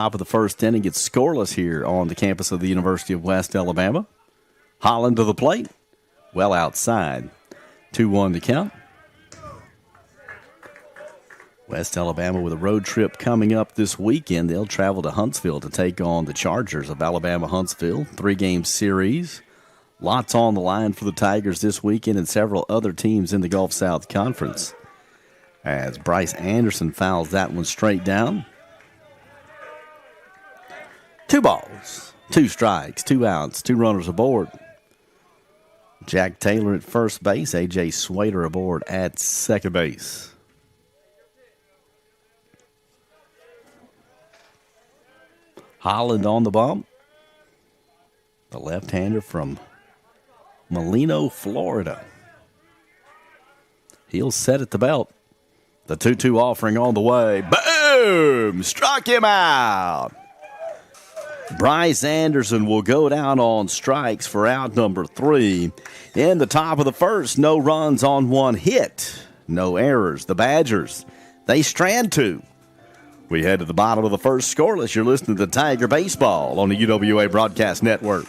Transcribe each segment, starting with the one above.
Top of the first inning, it's scoreless here on the campus of the University of West Alabama. Holland to the plate, well outside. 2-1 to count. West Alabama with a road trip coming up this weekend. They'll travel to Huntsville to take on the Chargers of Alabama-Huntsville. 3-game series. Lots on the line for the Tigers this weekend and several other teams in the Gulf South Conference. As Bryce Anderson fouls that one straight down. 2 balls, 2 strikes, 2 outs, 2 runners aboard. Jack Taylor at first base, A.J. Swader aboard at second base. Holland on the bump. The left-hander from Molino, Florida. He'll set at the belt. The 2-2 offering on the way. Boom! Struck him out. Bryce Anderson will go down on strikes for out number 3. In the top of the first, no runs on 1 hit. No errors. The Badgers, they strand 2. We head to the bottom of the first scoreless. You're listening to Tiger Baseball on the UWA Broadcast Network.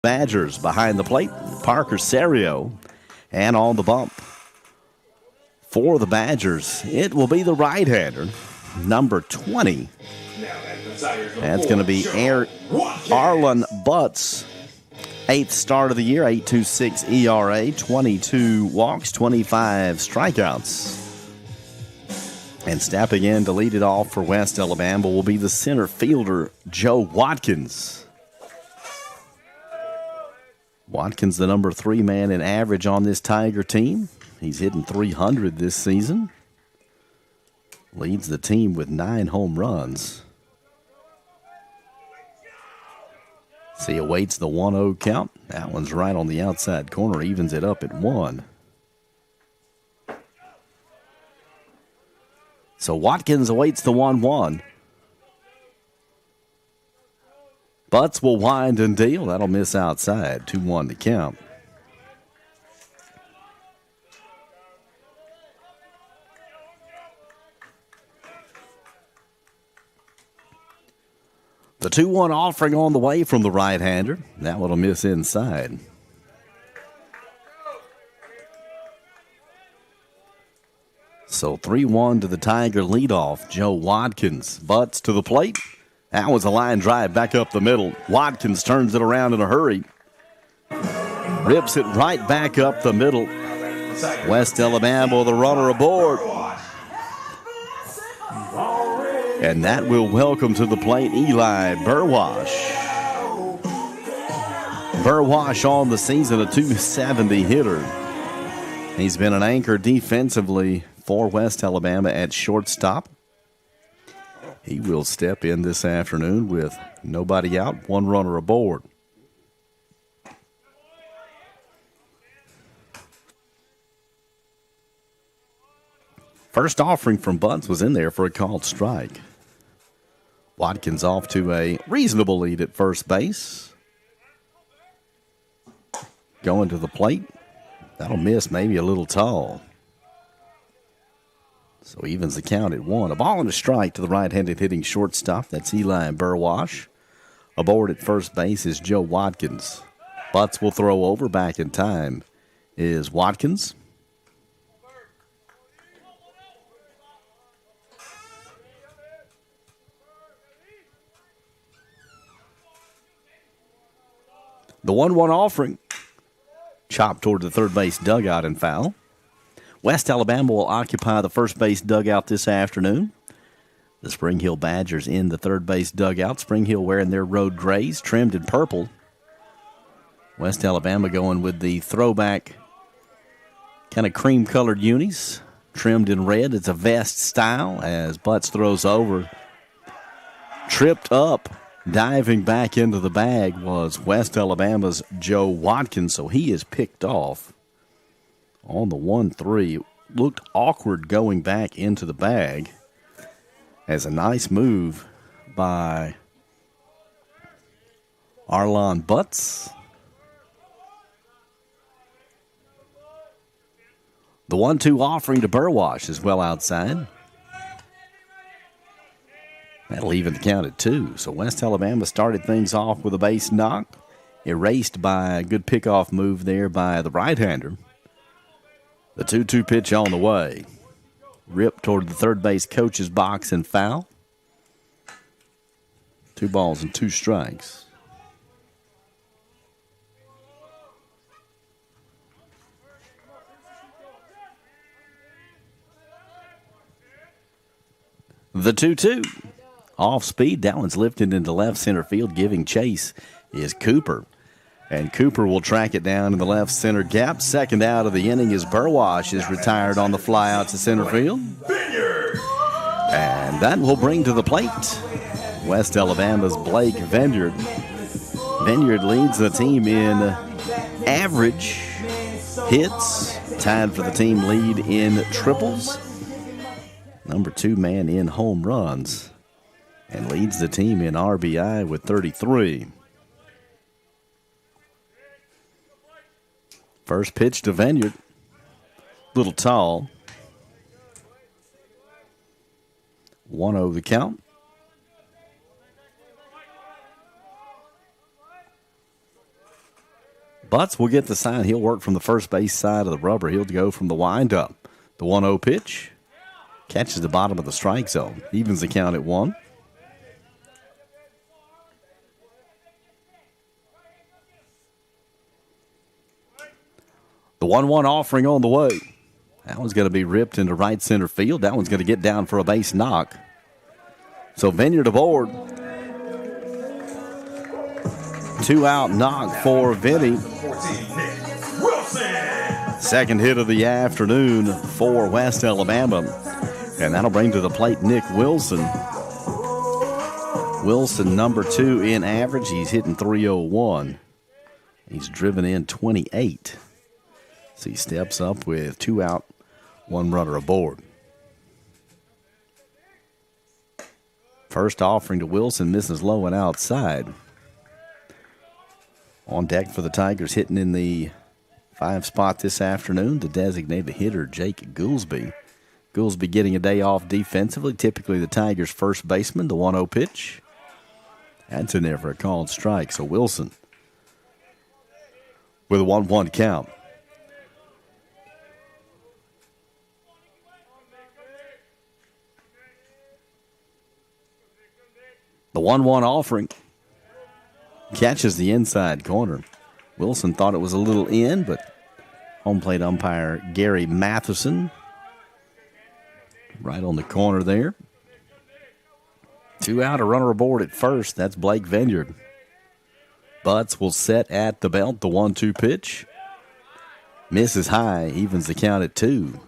Badgers behind the plate, Parker Serio, and on the bump. For the Badgers, it will be the right-hander, number 20. That's going to be Arlen Butts. 8th start of the year, 8.26 ERA, 22 walks, 25 strikeouts. And stepping in to lead it off for West Alabama will be the center fielder, Joe Watkins. Watkins, the number 3 man in average on this Tiger team. He's hitting 300 this season. Leads the team with 9 home runs. See, awaits the 1-0 count. That one's right on the outside corner, evens it up at 1. So Watkins awaits the 1-1. Butts will wind and deal. That'll miss outside. 2-1 to count. The 2-1 offering on the way from the right-hander. That one'll miss inside. So 3-1 to the Tiger leadoff. Joe Watkins. Butts to the plate. That was a line drive back up the middle. Watkins turns it around in a hurry. Rips it right back up the middle. West Alabama with a runner aboard. And that will welcome to the plate Eli Burwash. Burwash on the season, a .270 hitter. He's been an anchor defensively for West Alabama at shortstop. He will step in this afternoon with nobody out, 1 runner aboard. First offering from Butts was in there for a called strike. Watkins off to a reasonable lead at first base. Going to the plate. That'll miss, maybe a little tall. So evens the count at 1. A ball and a strike to the right-handed hitting shortstop. That's Eli Burwash. Aboard at first base is Joe Watkins. Butts will throw over. Back in time is Watkins. The 1-1 offering. Chopped toward the third base dugout and foul. West Alabama will occupy the first base dugout this afternoon. The Spring Hill Badgers in the third base dugout. Spring Hill wearing their road grays, trimmed in purple. West Alabama going with the throwback kind of cream-colored unis, trimmed in red. It's a vest style as Butts throws over. Tripped up. Diving back into the bag was West Alabama's Joe Watkins, so he is picked off on the 1-3. Looked awkward going back into the bag as a nice move by Arlon Butts. The 1-2 offering to Burwash is well outside. That'll even the count at 2. So West Alabama started things off with a base knock. Erased by a good pickoff move there by the right-hander. The 2-2 pitch on the way. Ripped toward the third base coach's box and foul. 2 balls and 2 strikes. The 2-2. Off speed, that one's lifted into left center field. Giving chase is Cooper. And Cooper will track it down in the left center gap. Second out of the inning is Burwash is retired on the fly out to center field. And that will bring to the plate West Alabama's Blake Vineyard. Vineyard leads the team in average hits, tied for the team lead in triples. Number 2 man in home runs. And leads the team in RBI with 33. First pitch to Vineyard. Little tall. 1-0 the count. Butts will get the sign. He'll work from the first base side of the rubber. He'll go from the windup. The 1-0 pitch. Catches the bottom of the strike zone. Evens the count at 1. The 1-1 offering on the way. That one's going to be ripped into right center field. That one's going to get down for a base knock. So Vineyard aboard. 2-out knock for Vinny. Second hit of the afternoon for West Alabama. And that'll bring to the plate Nick Wilson. Wilson, number 2 in average. He's hitting .301. He's driven in 28. So he steps up with 2 out, 1 runner aboard. First offering to Wilson misses low and outside. On deck for the Tigers, hitting in the 5 spot this afternoon, the designated hitter Jake Goolsby. Goolsby getting a day off defensively. Typically the Tigers' first baseman, the 1-0 pitch. That's in there for a called strike. So Wilson with a 1-1 count. The 1-1 offering catches the inside corner. Wilson thought it was a little in, but home plate umpire Gary Matheson right on the corner there. 2 out, a runner aboard at first. That's Blake Vineyard. Butts will set at the belt. The 1-2 pitch. Misses high, evens the count at 2.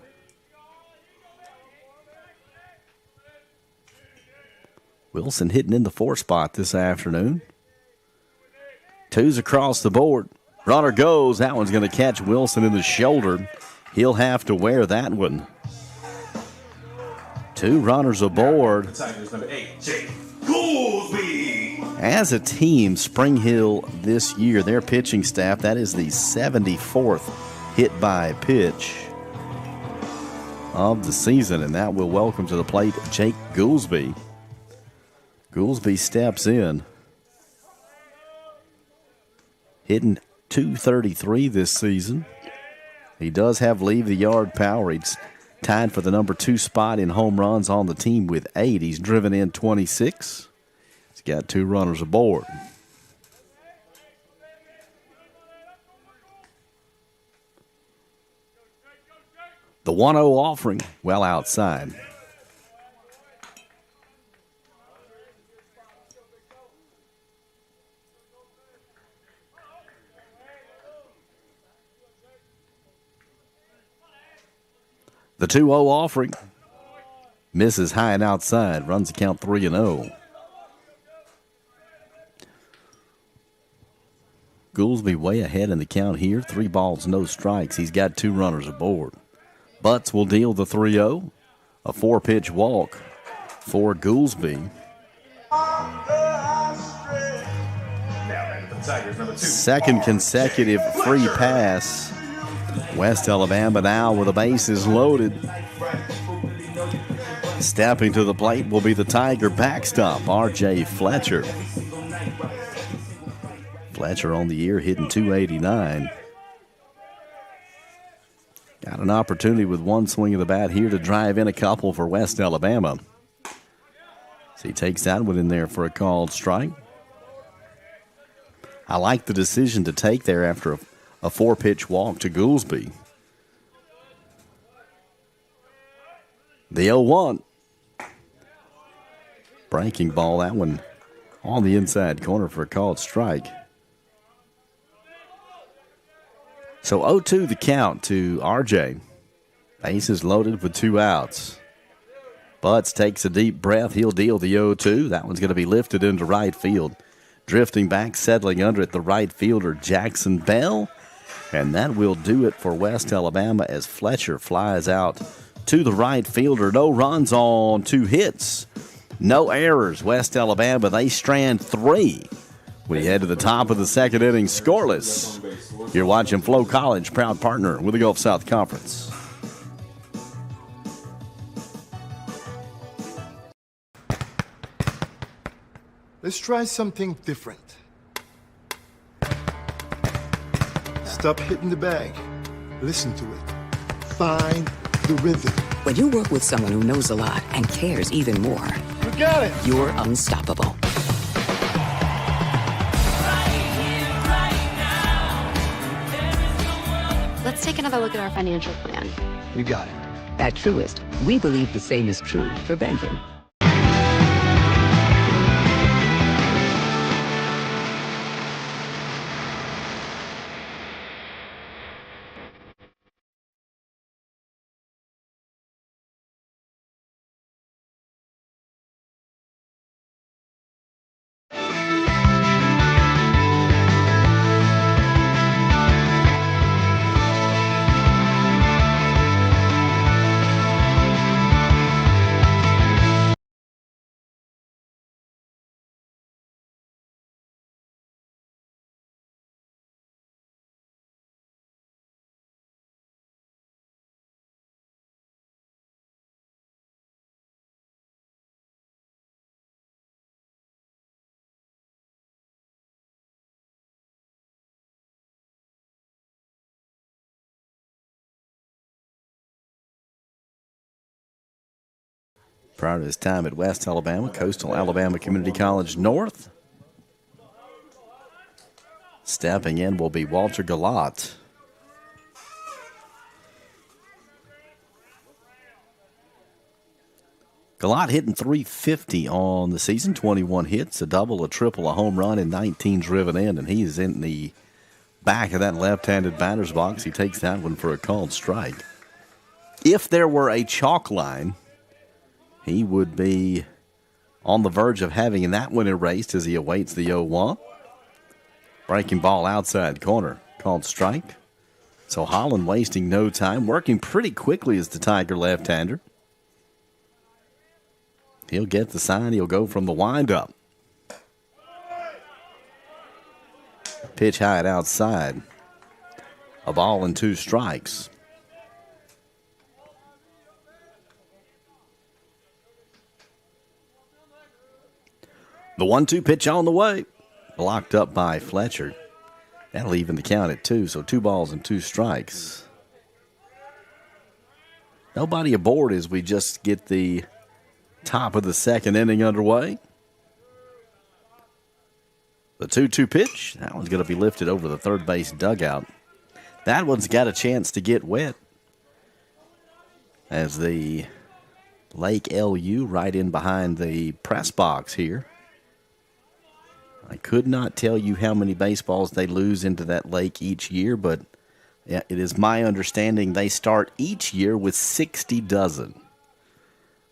Wilson hitting in the 4 spot this afternoon. 2's across the board. Runner goes. That one's going to catch Wilson in the shoulder. He'll have to wear that one. 2 runners aboard. Tigers number 8, Jake Goolsby. As a team, Spring Hill this year, their pitching staff, that is the 74th hit by pitch of the season, and that will welcome to the plate Jake Goolsby. Goolsby steps in, hitting .233 this season. He does have leave the yard power. He's tied for the number 2 spot in home runs on the team with 8. He's driven in 26. He's got 2 runners aboard. The 1-0 offering well outside. The 2-0 offering misses high and outside, runs the count 3-0. Goolsby way ahead in the count here. 3 balls, no strikes. He's got 2 runners aboard. Butts will deal the 3-0. A 4-pitch walk for Goolsby. Second consecutive free pass. West Alabama now with the bases loaded. Stepping to the plate will be the Tiger backstop, R.J. Fletcher. Fletcher on the year hitting .289. Got an opportunity with one swing of the bat here to drive in a couple for West Alabama. So he takes that one in there for a called strike. I like the decision to take there after a 4-pitch walk to Goolsby. The 0-1. Breaking ball, that one on the inside corner for a called strike. So 0-2 the count to RJ. Bases loaded with 2 outs. Butts takes a deep breath. He'll deal the 0-2. That one's going to be lifted into right field. Drifting back, settling under it, the right fielder, Jackson Bell. And that will do it for West Alabama as Fletcher flies out to the right fielder. No runs on 2 hits. No errors. West Alabama, they strand 3. We head to the top of the second inning scoreless. You're watching Flow College, proud partner with the Gulf South Conference. Let's try something different. Stop hitting the bag. Listen to it. Find the rhythm. When you work with someone who knows a lot and cares even more, You got it. you're unstoppable. Let's take another look at our financial plan. You got it. At Truist, we believe the same is true for banking. Prior to his time at West Alabama, Coastal Alabama Community College North. Stepping in will be Walter Galat. Galat hitting .350 on the season, 21 hits, a double, a triple, a home run, and 19 driven in, and he is in the back of that left-handed batter's box. He takes that one for a called strike. If there were a chalk line, he would be on the verge of having that one erased as he awaits the 0-1. Breaking ball outside corner, called strike. So Holland wasting no time, working pretty quickly as the Tiger left-hander. He'll get the sign. He'll go from the windup. Pitch high and outside. A ball and 2 strikes. The 1-2 pitch on the way. Blocked up by Fletcher. That'll even the count at 2, so 2 balls and 2 strikes. Nobody aboard as we just get the top of the second inning underway. The 2-2 pitch, that one's going to be lifted over the third base dugout. That one's got a chance to get wet as the Lake LU right in behind the press box here. I could not tell you how many baseballs they lose into that lake each year, but it is my understanding they start each year with 60 dozen.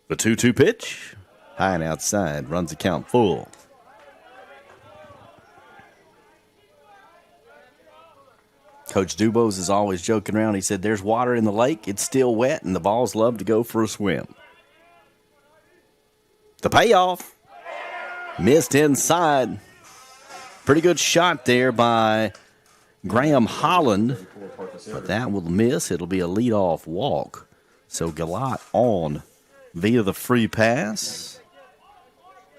The 2-2 pitch, high and outside, runs the count full. Coach Dubose is always joking around. He said, there's water in the lake, it's still wet, and the balls love to go for a swim. The payoff, missed inside. Pretty good shot there by Graham Holland, but that will miss. It'll be a leadoff walk. So Galat on via the free pass.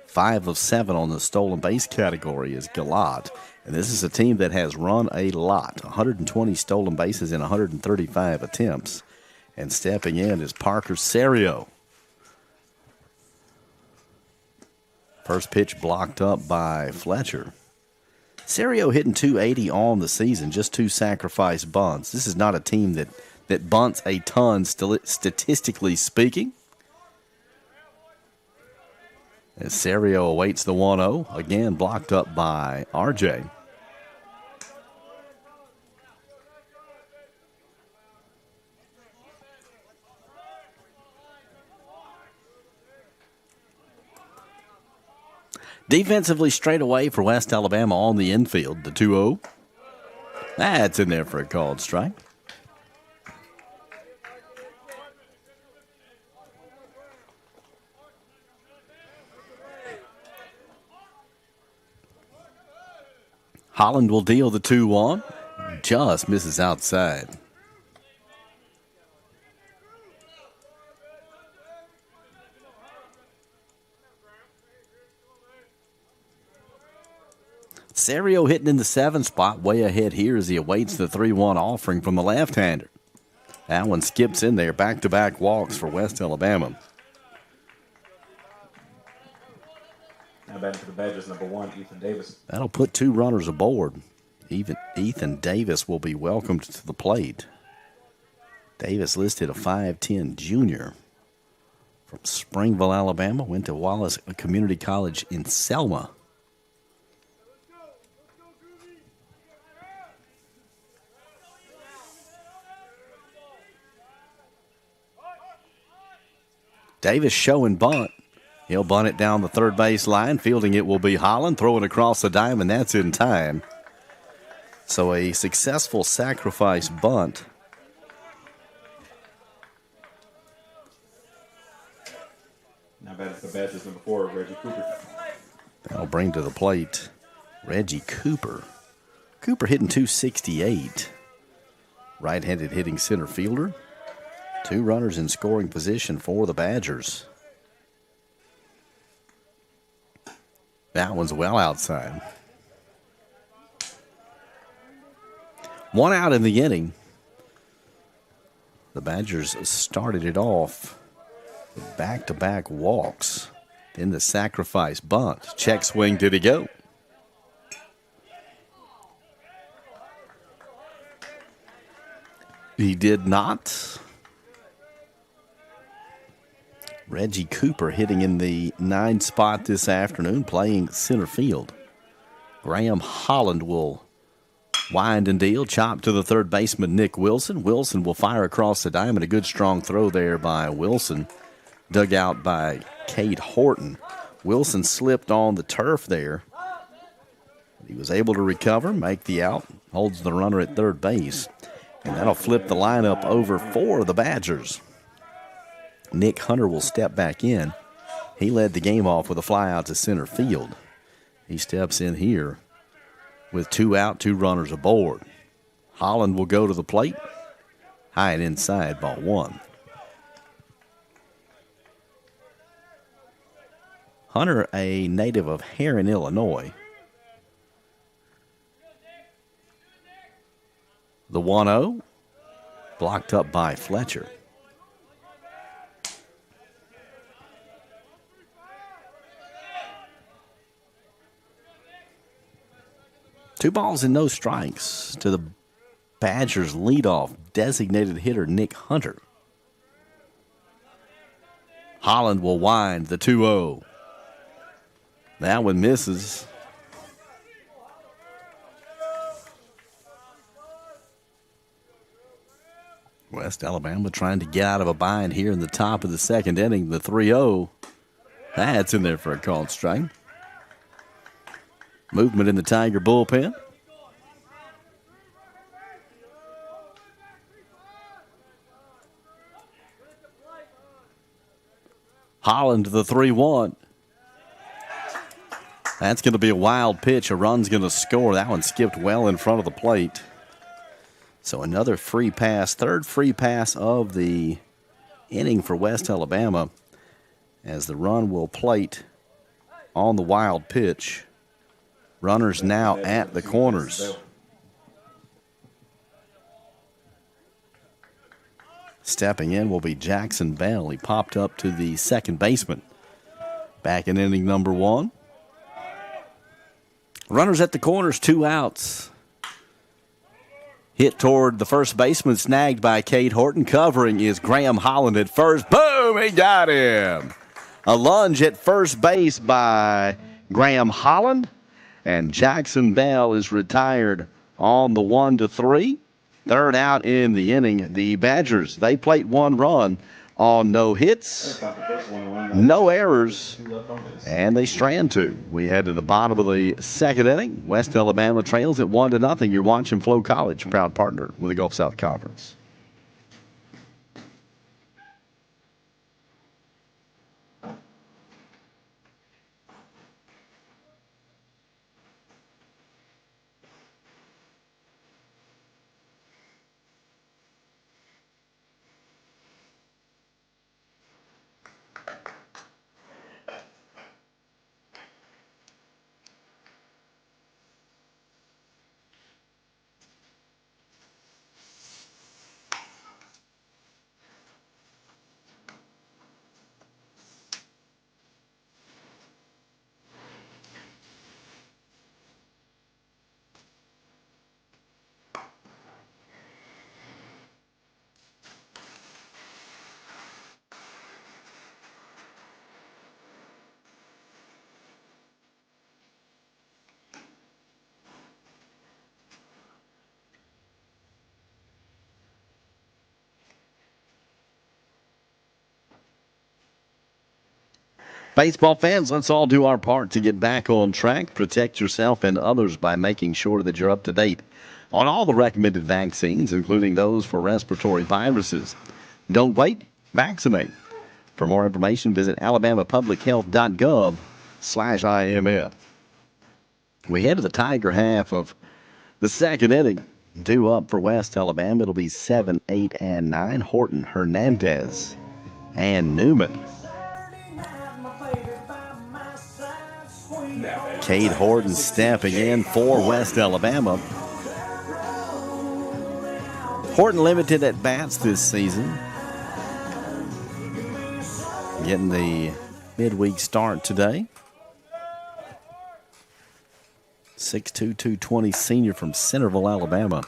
5 of 7 on the stolen base category is Galat. And this is a team that has run a lot. 120 stolen bases in 135 attempts. And stepping in is Parker Serio. First pitch blocked up by Fletcher. Serio hitting .280 on the season, just 2 sacrifice bunts. This is not a team that bunts a ton, statistically speaking. As Serio awaits the 1-0, again blocked up by RJ. Defensively straight away for West Alabama on the infield, the 2-0. That's in there for a called strike. Holland will deal the 2-1. Just misses outside. Serio hitting in the 7 spot, way ahead here as he awaits the 3-1 offering from the left-hander. That one skips in there, back-to-back walks for West Alabama. Now batting for the Badgers, number 1, Ethan Davis. That'll put 2 runners aboard. Even Ethan Davis will be welcomed to the plate. Davis listed a 5'10 junior from Springville, Alabama. Went to Wallace Community College in Selma. Davis showing bunt. He'll bunt it down the third base line. Fielding it will be Holland. Throwing across the diamond. That's in time. So a successful sacrifice bunt. Now batting for the Badgers, number 4, Reggie Cooper. That'll bring to the plate Reggie Cooper. Cooper hitting .268. Right-handed hitting center fielder. 2 runners in scoring position for the Badgers. That one's well outside. 1 out in the inning. The Badgers started it off with back-to-back walks. Then the sacrifice bunt. Check swing, did he go? He did not. Reggie Cooper hitting in the 9 spot this afternoon, playing center field. Graham Holland will wind and deal. Chop to the third baseman, Nick Wilson. Wilson will fire across the diamond. A good strong throw there by Wilson. Dug out by Cade Horton. Wilson slipped on the turf there. He was able to recover, make the out, holds the runner at third base. And that'll flip the lineup over for the Badgers. Nick Hunter will step back in. He led the game off with a fly out to center field. He steps in here with 2 out, 2 runners aboard. Holland will go to the plate. High and inside, ball 1. Hunter, a native of Herrin, Illinois. The 1-0, blocked up by Fletcher. Two balls and no strikes to the Badgers leadoff designated hitter Nick Hunter. Holland will wind the 2-0. That one misses. West Alabama trying to get out of a bind here in the top of the second inning. The 3-0. That's in there for a called strike. Movement in the Tiger bullpen. Holland, the 3-1. That's going to be a wild pitch. A run's going to score. That one skipped well in front of the plate. So another free pass, third free pass of the inning for West Alabama, as the run will plate on the wild pitch. Runners now at the corners. Stepping in will be Jackson Bell. He popped up to the second baseman. Back in inning number 1. Runners at the corners, 2 outs. Hit toward the first baseman, snagged by Cade Horton. Covering is Graham Holland at first. Boom, he got him. A lunge at first base by Graham Holland. And Jackson Bell is retired on the 1-3. Third out in the inning. The Badgers, they plate 1 run on no hits, no errors, and they strand 2. We head to the bottom of the second inning. West Alabama trails at 1-0. You're watching Flow College, proud partner with the Gulf South Conference. Baseball fans, let's all do our part to get back on track. Protect yourself and others by making sure that you're up to date on all the recommended vaccines, including those for respiratory viruses. Don't wait, vaccinate. For more information, visit alabamapublichealth.gov/IMF. We head to the Tiger half of the second inning. 2 up for West Alabama. It'll be 7, 8, and 9. Horton, Hernandez, and Newman. Cade Horton stepping in for West Alabama. Horton limited at bats this season. Getting the midweek start today. 6'2", 220 senior from Centerville, Alabama.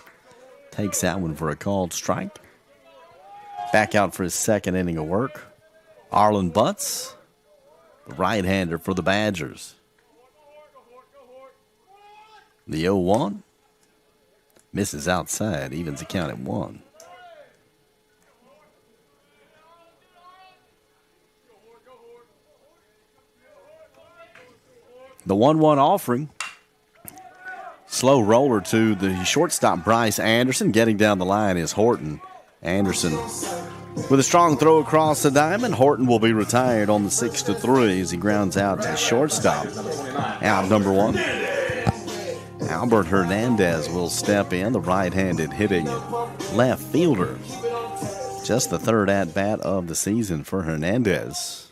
Takes that one for a called strike. Back out for his second inning of work. Arlen Butts, the right-hander for the Badgers. The 0-1 misses outside, evens the count at 1. The 1-1 offering. Slow roller to the shortstop, Bryce Anderson. Getting down the line is Horton. Anderson With a strong throw across the diamond, Horton will be retired on the 6-3 as he grounds out to the shortstop. Out number 1. Albert Hernandez will step in, the right-handed hitting left fielder. Just the third at-bat of the season for Hernandez.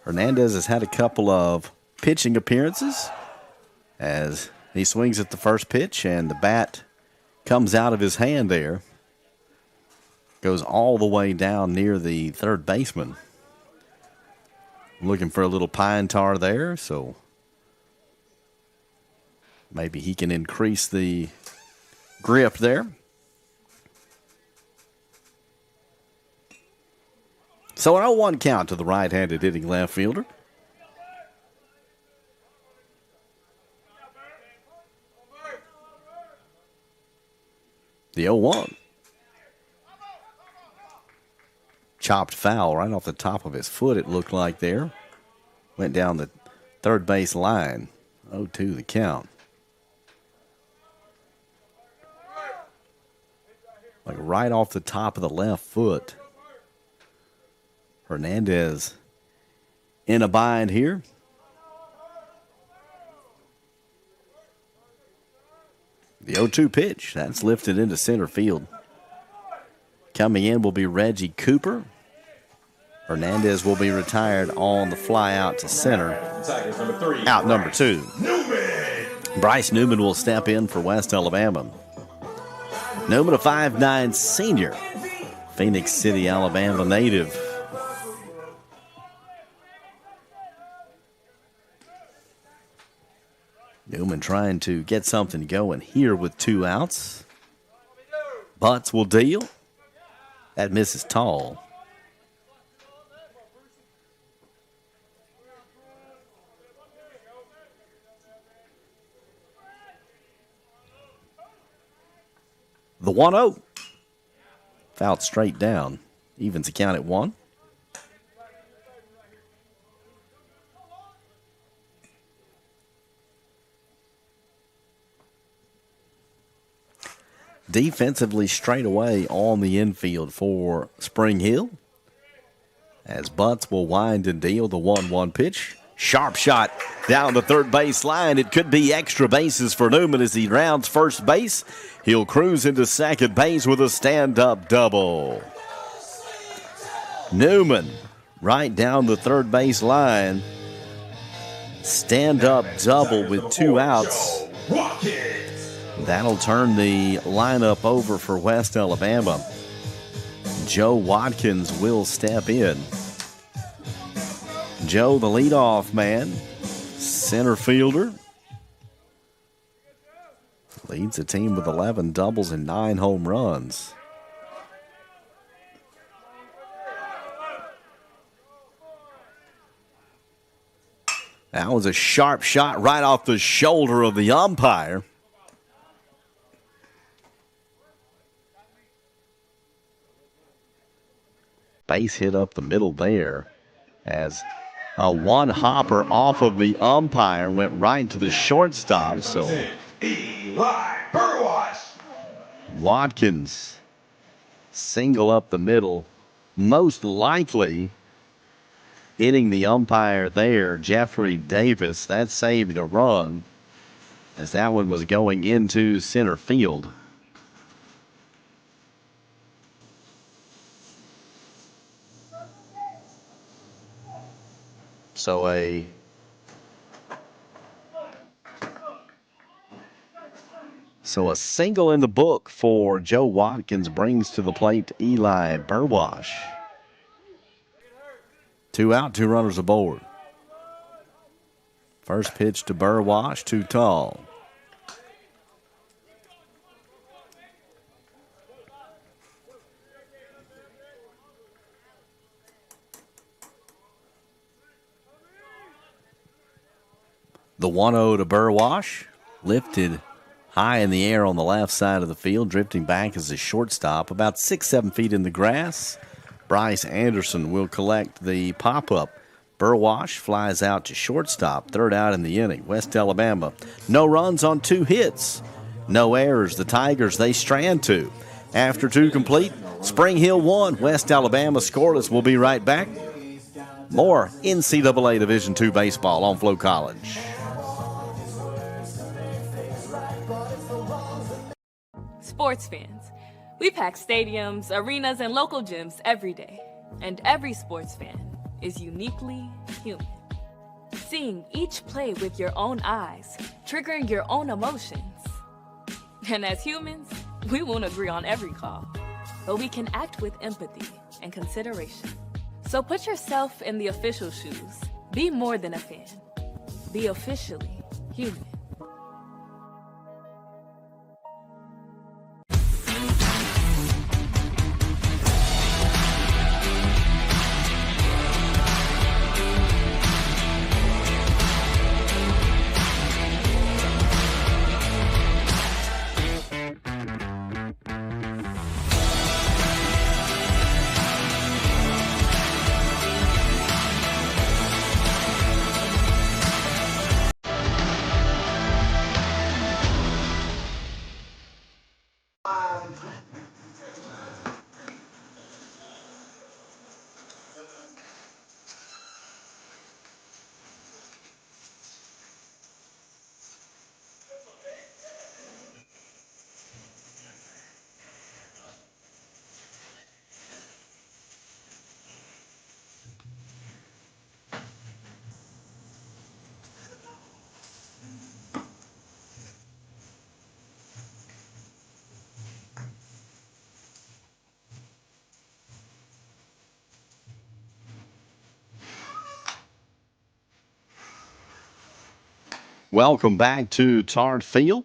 Hernandez has had a couple of pitching appearances as he swings at the first pitch and the bat comes out of his hand there. Goes all the way down near the third baseman. Looking for a little pine tar there, so maybe he can increase the grip there. So an 0-1 count to the right-handed hitting left fielder. The 0-1. Chopped foul right off the top of his foot, it looked like there. Went down the third base line. 0-2 the count. Like right off the top of the left foot. Hernandez in a bind here. The 0-2 pitch, that's lifted into center field. Coming in will be Reggie Cooper. Hernandez will be retired on the fly out to center. Out number 2. Bryce Newman will step in for West Alabama. Newman, a 5'9" senior. Phoenix City, Alabama native. Newman trying to get something going here with 2 outs. Butts will deal. That misses tall. The 1-0. Fouled straight down. Evens the count at 1. Defensively straight away on the infield for Spring Hill. As Butts will wind and deal the 1-1 pitch. Sharp shot down the third base line. It could be extra bases for Newman as he rounds first base. He'll cruise into second base with a stand-up double. Newman right down the third base line. Stand-up double with 2 outs. That'll turn the lineup over for West Alabama. Joe Watkins will step in. Joe, the leadoff man, center fielder. Leads the team with 11 doubles and 9 home runs. That was a sharp shot right off the shoulder of the umpire. Base hit up the middle there as a one-hopper off of the umpire went right to the shortstop. So Eli Burwash. Watkins single up the middle, most likely hitting the umpire there, Jeffrey Davis. That saved a run as that one was going into center field. So a single in the book for Joe Watkins brings to the plate Eli Burwash. 2 out, 2 runners aboard. First pitch to Burwash, too tall. The 1-0 to Burwash, lifted high in the air on the left side of the field, drifting back as a shortstop, about 6-7 feet in the grass. Bryce Anderson will collect the pop-up. Burwash flies out to shortstop, 3rd out in the inning. West Alabama, no runs on 2 hits. No errors. The Tigers, they strand 2. after 2 complete. Spring Hill 1, West Alabama scoreless. We'll be right back. More NCAA Division II baseball on Flow College. Sports fans, we pack stadiums, arenas, and local gyms every day. And every sports fan is uniquely human. Seeing each play with your own eyes, triggering your own emotions. And as humans, we won't agree on every call, but we can act with empathy and consideration. So put yourself in the official shoes. Be more than a fan. Be officially human. Welcome back to Tart Field.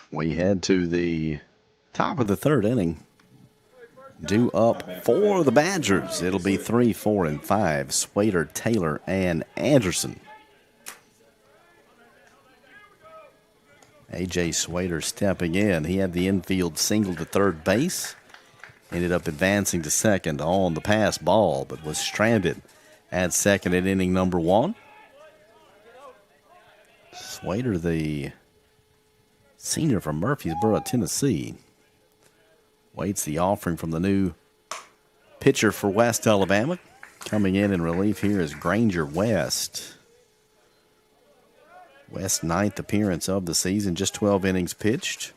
We head to the top of the 3rd inning. Due up for the Badgers. It'll be 3, 4, and 5. Swader, Taylor, and Anderson. A.J. Swader stepping in. He had the infield single to 3rd base. Ended up advancing to 2nd on the pass ball, but was stranded at 2nd in inning number 1. Swader, the senior from Murfreesboro, Tennessee, waits the offering from the new pitcher for West Alabama. Coming in relief here is Granger West. West's 9th appearance of the season, just 12 innings pitched.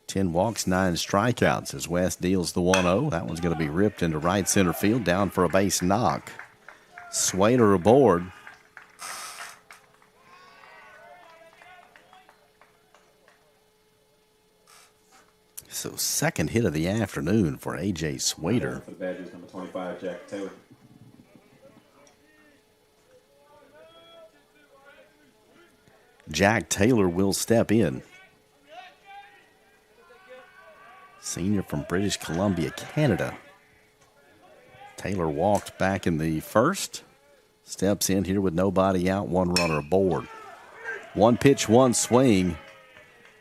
10 walks, 9 strikeouts as West deals the 1-0. That one's going to be ripped into right center field, down for a base knock. Swader aboard. So 2nd hit of the afternoon for A.J. Swader. For the Badgers, number 25, Jack Taylor. Jack Taylor will step in. Senior from British Columbia, Canada. Taylor walked back in the 1st. Steps in here with nobody out, 1 runner aboard. 1 pitch, 1 swing.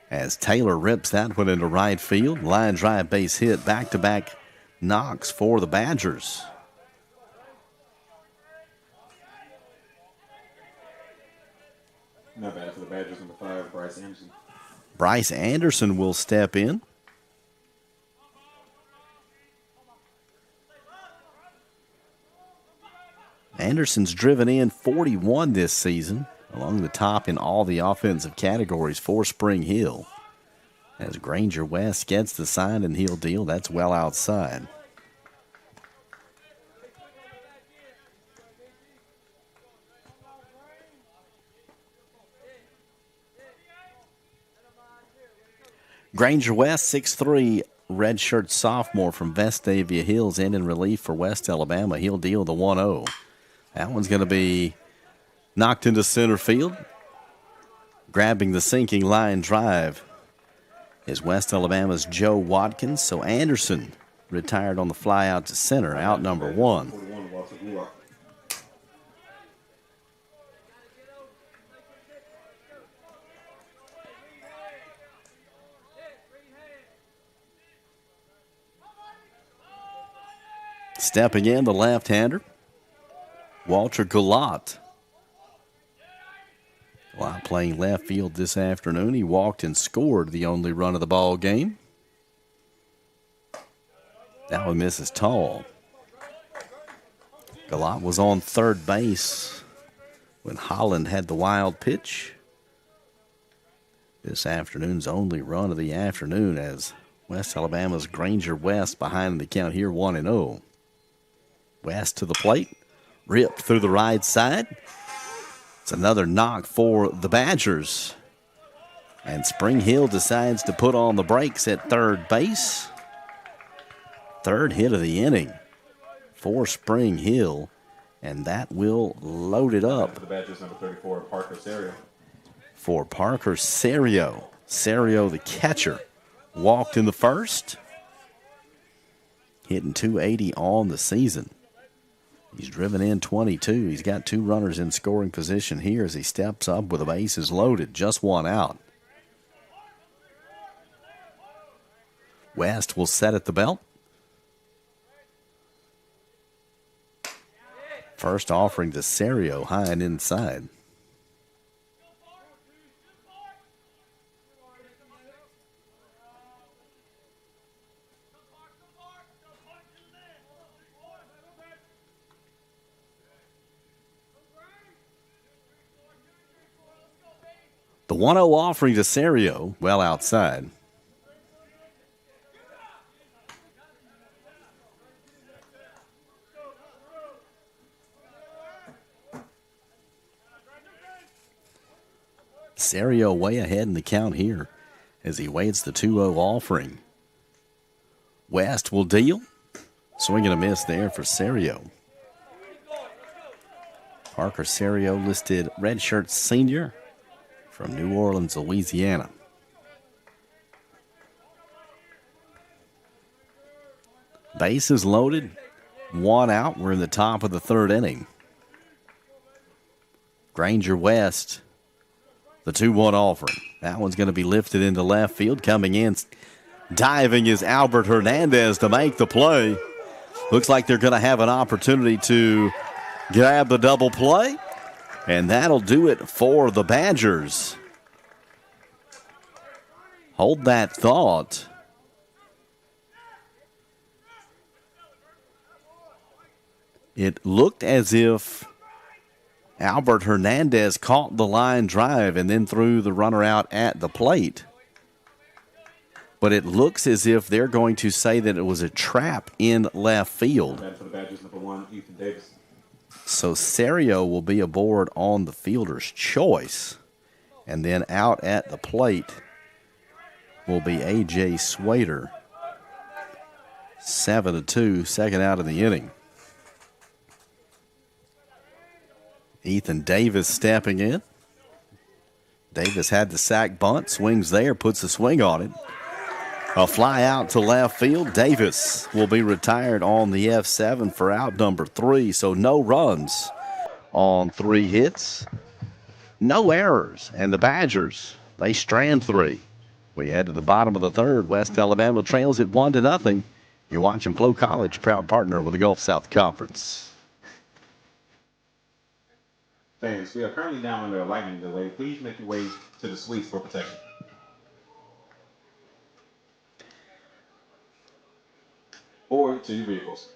As Taylor rips that one into right field. Line drive base hit, back-to-back knocks for the Badgers. Not bad for the Badgers, number 5, Bryce Anderson. Bryce Anderson will step in. Anderson's driven in 41 this season, along the top in all the offensive categories for Spring Hill. As Granger West gets the sign and he'll deal, that's well outside. Granger West, 6'3", redshirt sophomore from Vestavia Hills, in relief for West Alabama. He'll deal the 1-0. That one's going to be knocked into center field. Grabbing the sinking line drive is West Alabama's Joe Watkins. So Anderson retired on the fly out to center, out number 1. 41, Walter Gulak. Stepping in, the left-hander, Walter Gulat. While playing left field this afternoon, he walked and scored the only run of the ball game. That one misses tall. Gallant was on third base when Holland had the wild pitch. This afternoon's only run of the afternoon as West Alabama's Granger West behind in the count here 1-0. West to the plate, ripped through the right side. It's another knock for the Badgers. And Spring Hill decides to put on the brakes at third base. Third hit of the inning for Spring Hill, and that will load it up. For the Badgers, number 34, Parker Serio. For Parker Serio. Serio, the catcher, walked in the first, hitting .280 on the season. He's driven in 22. He's got 2 runners in scoring position here as he steps up with the bases loaded, just 1 out. West will set at the belt. First offering to Serio, high and inside. The 1-0 offering to Serio, well outside. Serio way ahead in the count here as he waits the 2-0 offering. West will deal. Swing and a miss there for Serio. Parker Serio, listed redshirt senior from New Orleans, Louisiana. Bases loaded, 1 out. We're in the top of the third inning. Granger West, the 2-1 offering. That one's going to be lifted into left field. Coming in, diving is Albert Hernandez to make the play. Looks like they're going to have an opportunity to grab the double play. And that'll do it for the Badgers. Hold that thought. It looked as if Albert Hernandez caught the line drive and then threw the runner out at the plate. But it looks as if they're going to say that it was a trap in left field. For the Badgers, number 1, Ethan Davis. So Serio will be aboard on the fielder's choice. And then out at the plate will be A.J. Swader. 7-2, second out of the inning. Ethan Davis stepping in. Davis had the sack bunt, swings there, puts a swing on it. A fly out to left field. Davis will be retired on the F7 for out number 3. So no runs on 3 hits. No errors. And the Badgers, they strand 3. We head to the bottom of the third. West Alabama trails at 1-0. You're watching Flow College, proud partner with the Gulf South Conference. Fans, we are currently now under a lightning delay. Please make your way to the suites for protection. Or to your vehicles.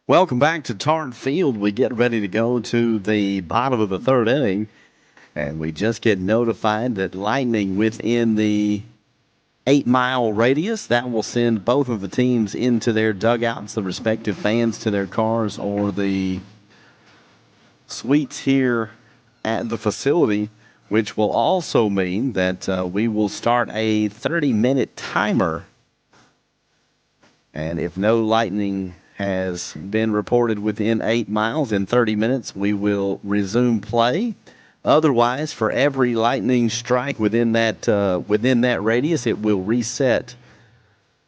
Welcome back to Tarn Field. We get ready to go to the bottom of the third inning, and we just get notified that lightning within the 8-mile radius. That will send both of the teams into their dugouts, the respective fans to their cars, or the suites here at the facility which will also mean that we will start a 30-minute timer. And if no lightning has been reported within 8 miles in 30 minutes, we will resume play. Otherwise, for every lightning strike within that radius, it will reset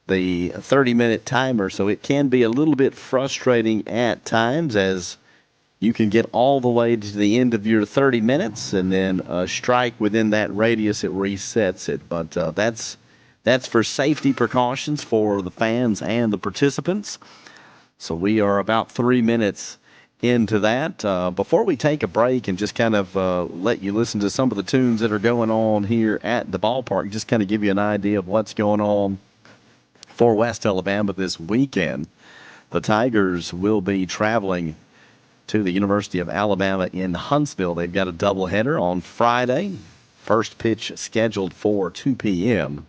the 30-minute timer. So it can be a little bit frustrating at times, as you can get all the way to the end of your 30 minutes, and then a strike within that radius, it resets it. But that's for safety precautions for the fans and the participants. So we are about 3 minutes into that. Before we take a break and just kind of let you listen to some of the tunes that are going on here at the ballpark, just kind of give you an idea of what's going on for West Alabama this weekend. The Tigers will be traveling to the University of Alabama in Huntsville. They've got a doubleheader on Friday. First pitch scheduled for 2 p.m.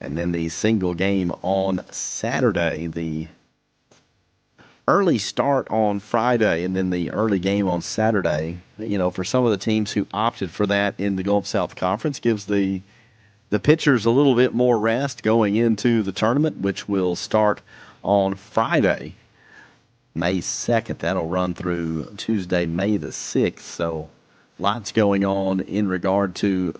And then the single game on Saturday. The early start on Friday and then the early game on Saturday, for some of the teams who opted for that in the Gulf South Conference, gives the pitchers a little bit more rest going into the tournament, which will start on Friday, May 2nd. That'll run through Tuesday, May the 6th. So lots going on in regard to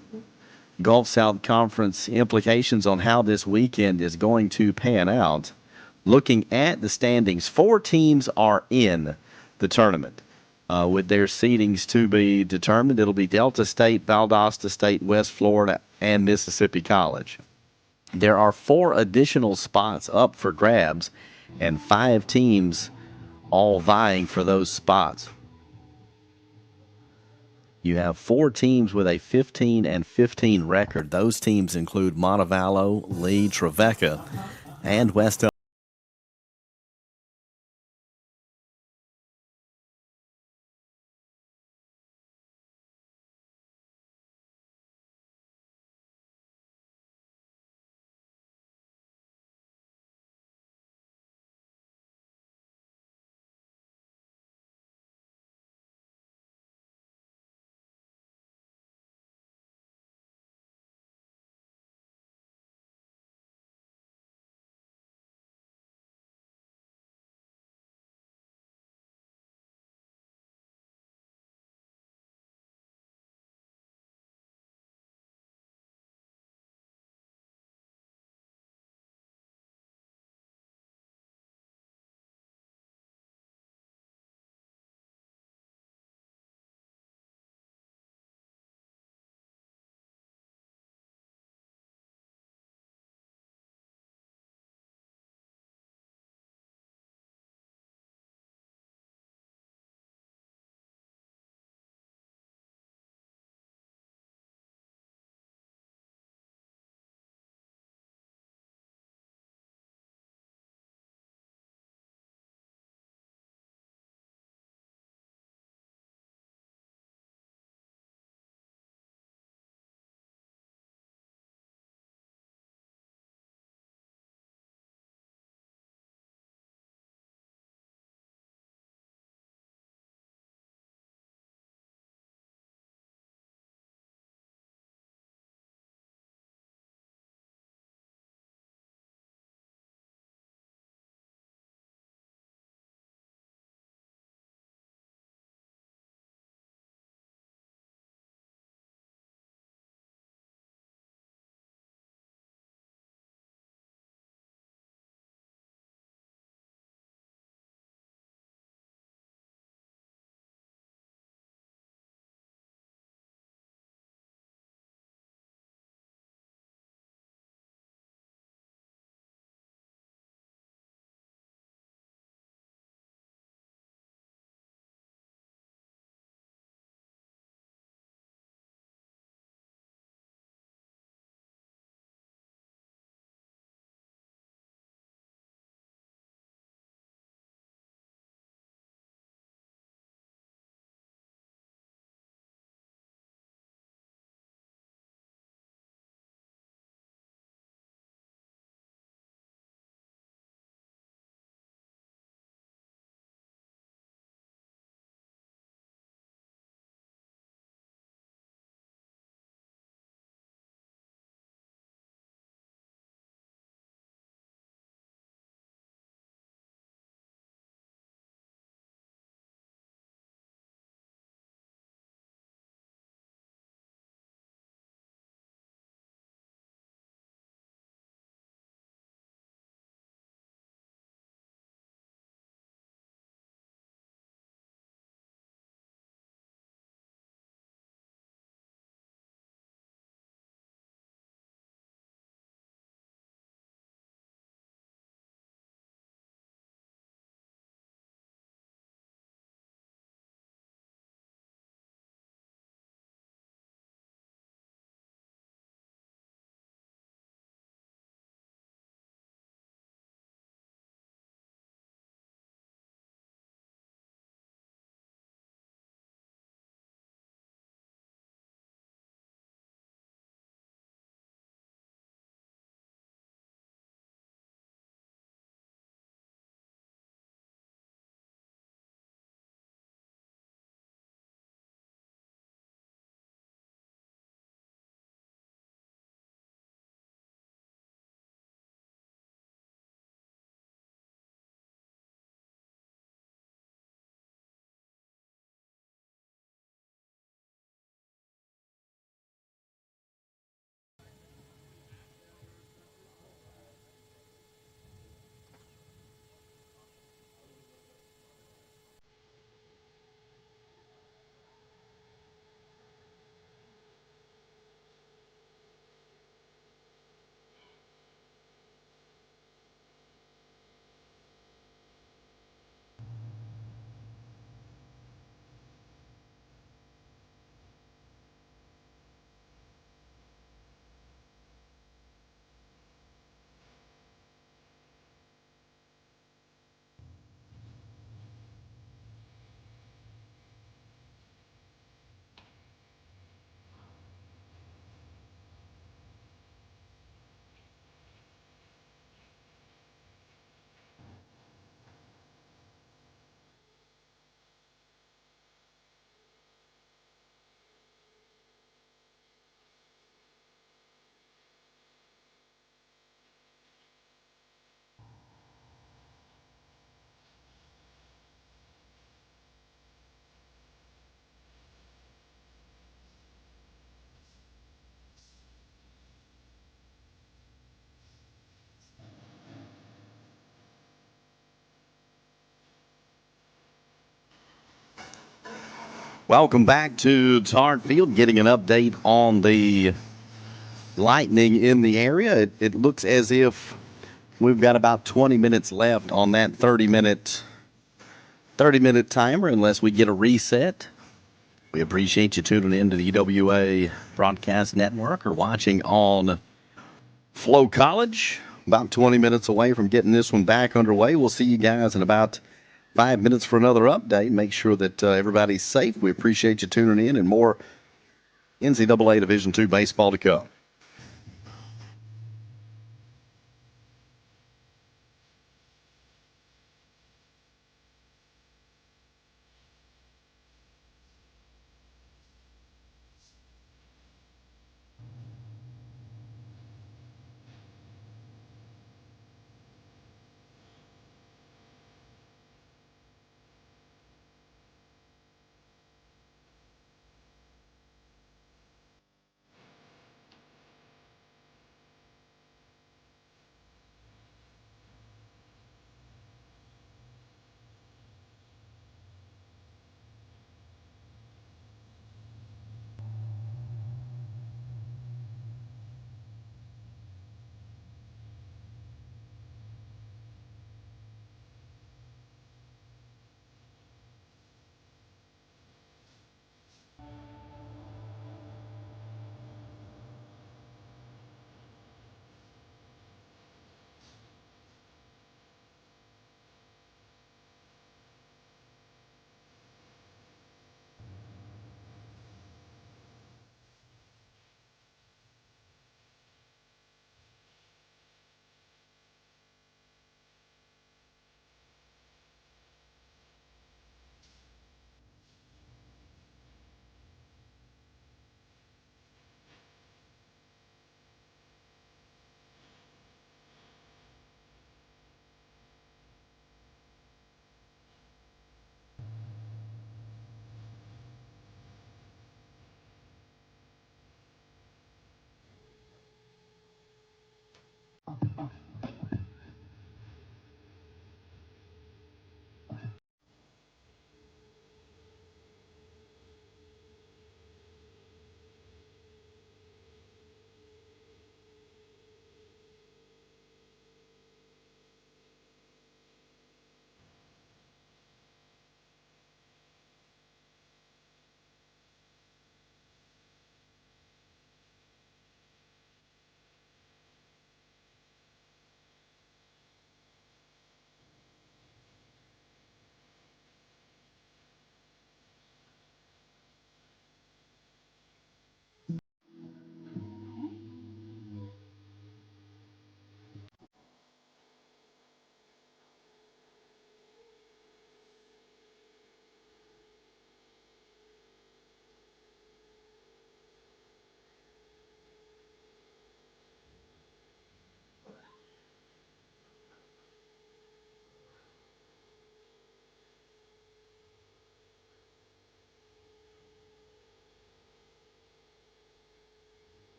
Gulf South Conference implications on how this weekend is going to pan out. Looking at the standings, 4 teams are in the tournament with their seedings to be determined. It'll be Delta State, Valdosta State, West Florida, and Mississippi College. There are 4 additional spots up for grabs and 5 teams all vying for those spots. You have 4 teams with a 15-15 record. Those teams include Montevallo, Lee, Trevecca, and West Welcome back to Tart Field, getting an update on the lightning in the area. It looks as if we've got about 20 minutes left on that 30-minute timer unless we get a reset. We appreciate you tuning in to the UWA Broadcast Network or watching on Flow College. About 20 minutes away from getting this one back underway. We'll see you guys in about 5 minutes for another update. Make sure that everybody's safe. We appreciate you tuning in, and more NCAA Division II baseball to come.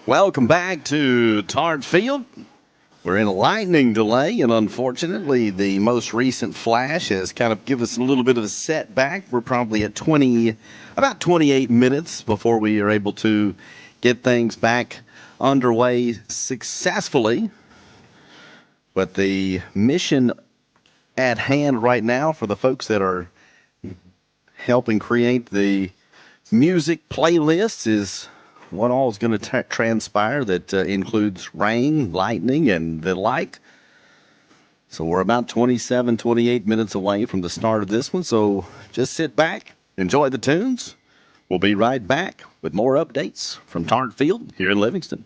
Welcome back to Tart Field. We're in a lightning delay, and unfortunately, the most recent flash has kind of given us a little bit of a setback. We're probably at about 28 minutes before we are able to get things back underway successfully. But the mission at hand right now for the folks that are helping create the music playlist is what all is going to transpire that includes rain, lightning, and the like. So we're about 27, 28 minutes away from the start of this one. So just sit back, enjoy the tunes. We'll be right back with more updates from Tart Field here in Livingston.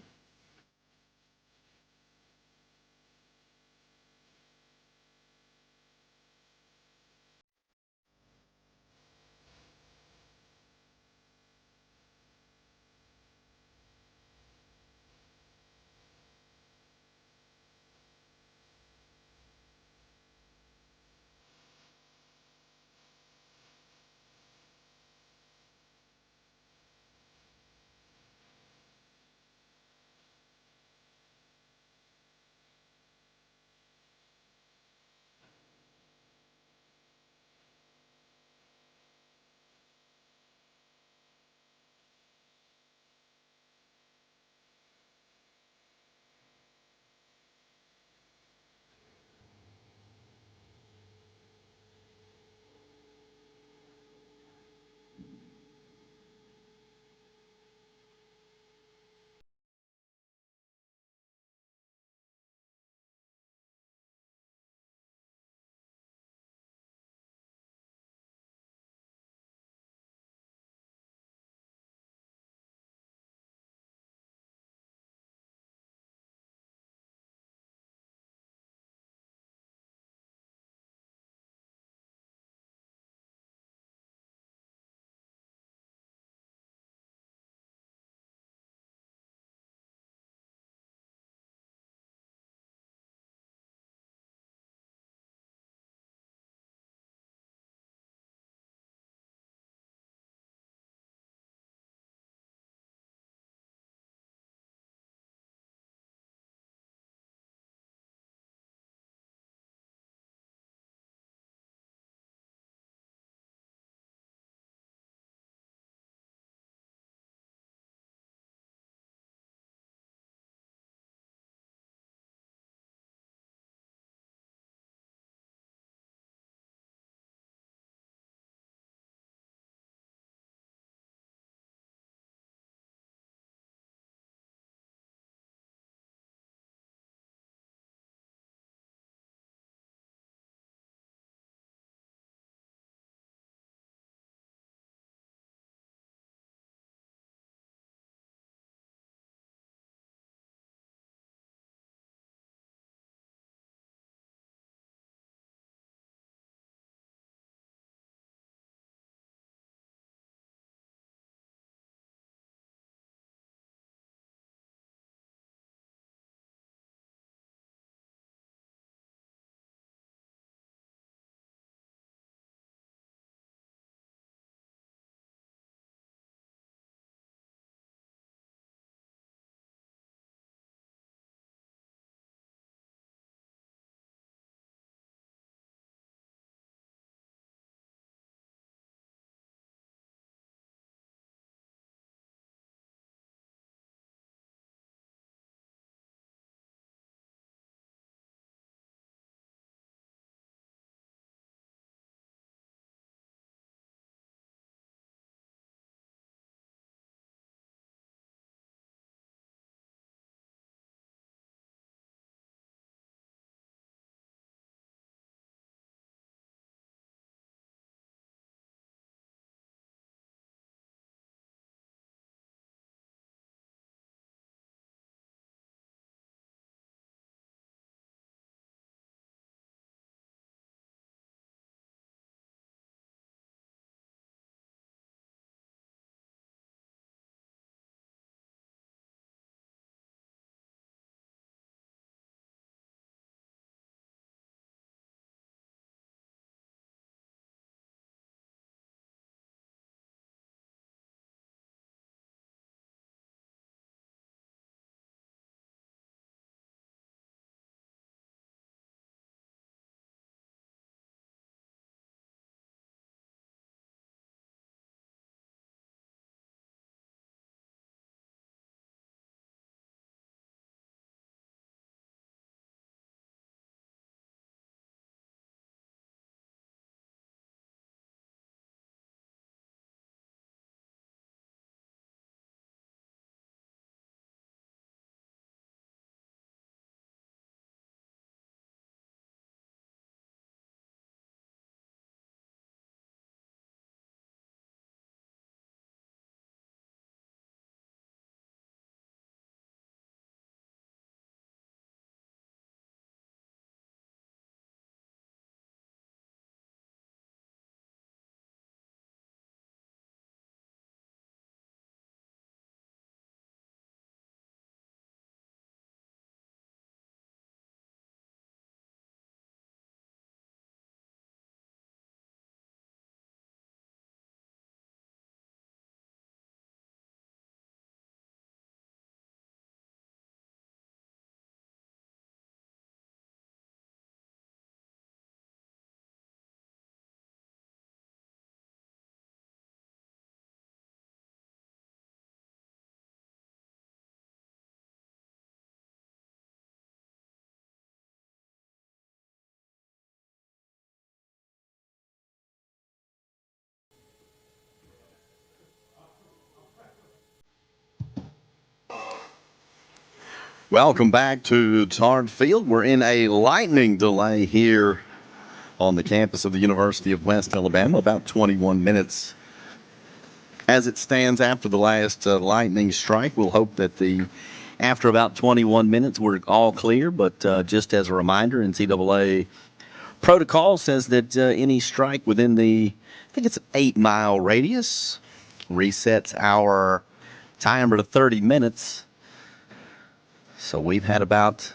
Welcome back to Tard Field. We're in a lightning delay here on the campus of the University of West Alabama, about 21 minutes as it stands after the last lightning strike. We'll hope that after about 21 minutes we're all clear, but just as a reminder, NCAA protocol says that any strike within I think it's an 8-mile radius, resets our timer to 30 minutes. So we've had about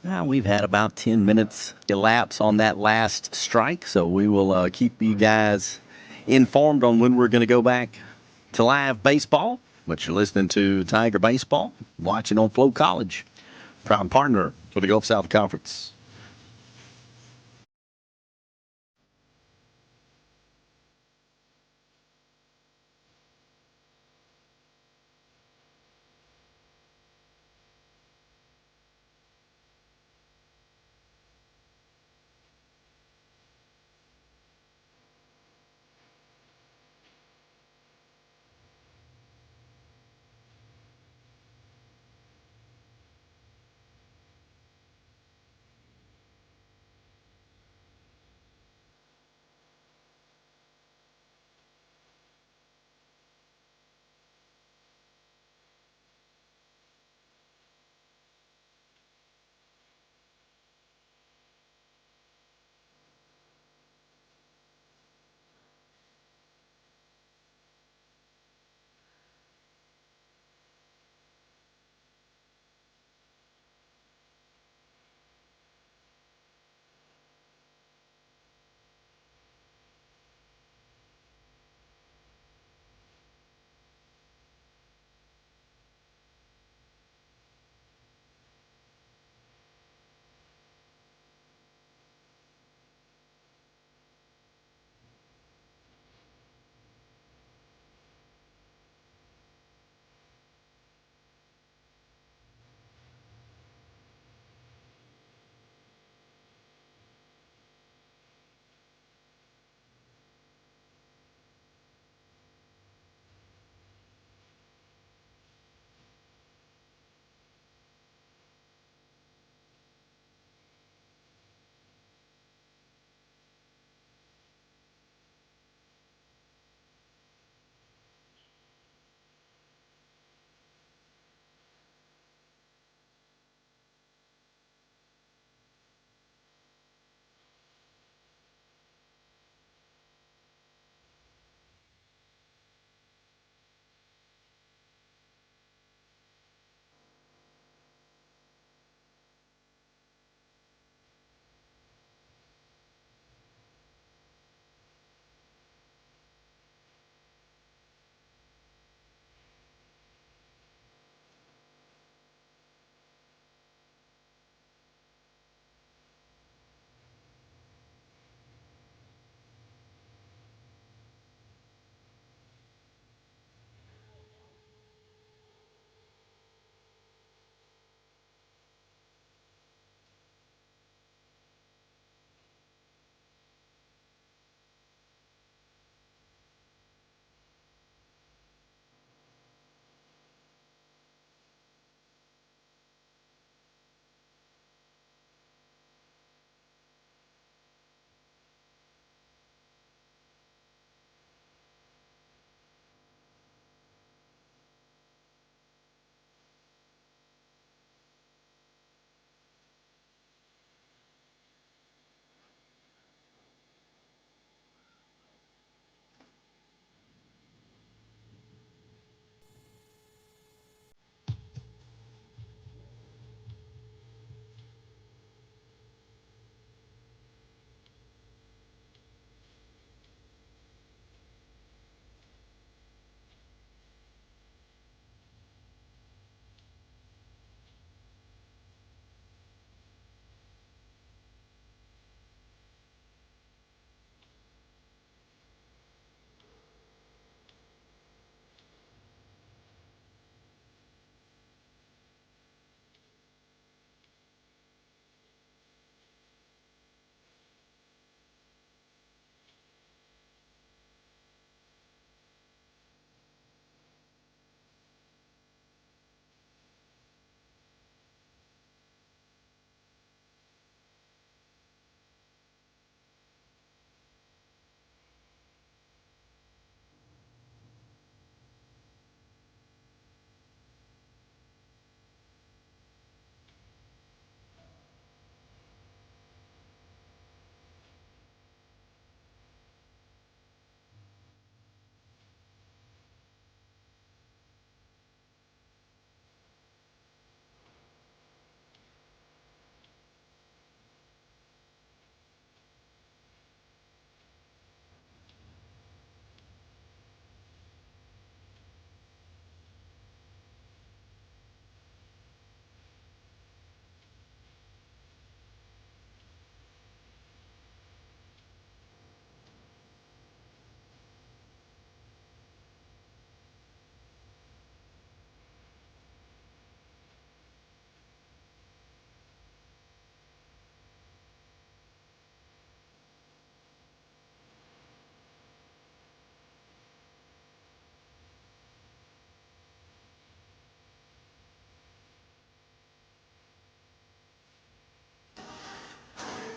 10 minutes elapse on that last strike. So we will keep you guys informed on when we're going to go back to live baseball. But you're listening to Tiger Baseball, watching on Flow College, proud partner for the Gulf South Conference.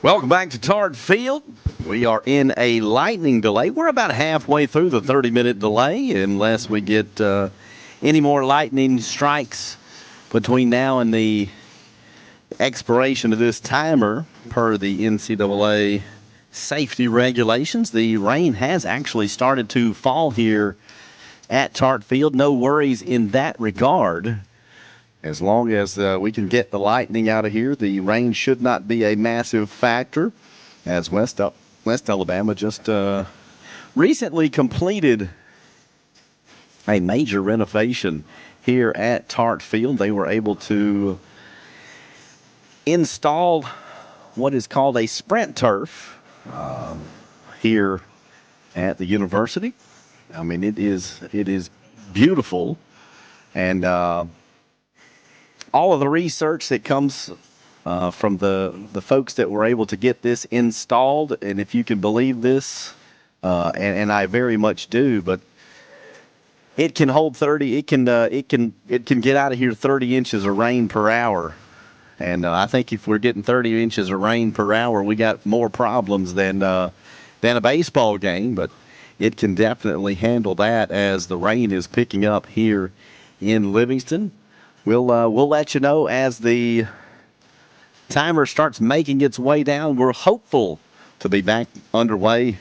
Welcome back to Tart Field. We are in a lightning delay. We're about halfway through the 30-minute delay, unless we get any more lightning strikes between now and the expiration of this timer per the NCAA safety regulations. The rain has actually started to fall here at Tart Field. No worries in that regard. As long as we can get the lightning out of here, the rain should not be a massive factor, as West Alabama just recently completed a major renovation here at Tart Field. They were able to install what is called a sprint turf here at the university. I mean, it is beautiful, and all of the research that comes from the folks that were able to get this installed, and if you can believe this, and I very much do, but it can hold 30. It can get out of here 30 inches of rain per hour, and I think if we're getting 30 inches of rain per hour, we got more problems than a baseball game. But it can definitely handle that as the rain is picking up here in Livingston. We'll let you know as the timer starts making its way down. We're hopeful to be back underway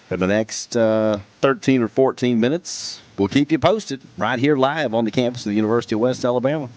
for the next 13 or 14 minutes. We'll keep you posted right here live on the campus of the University of West Alabama.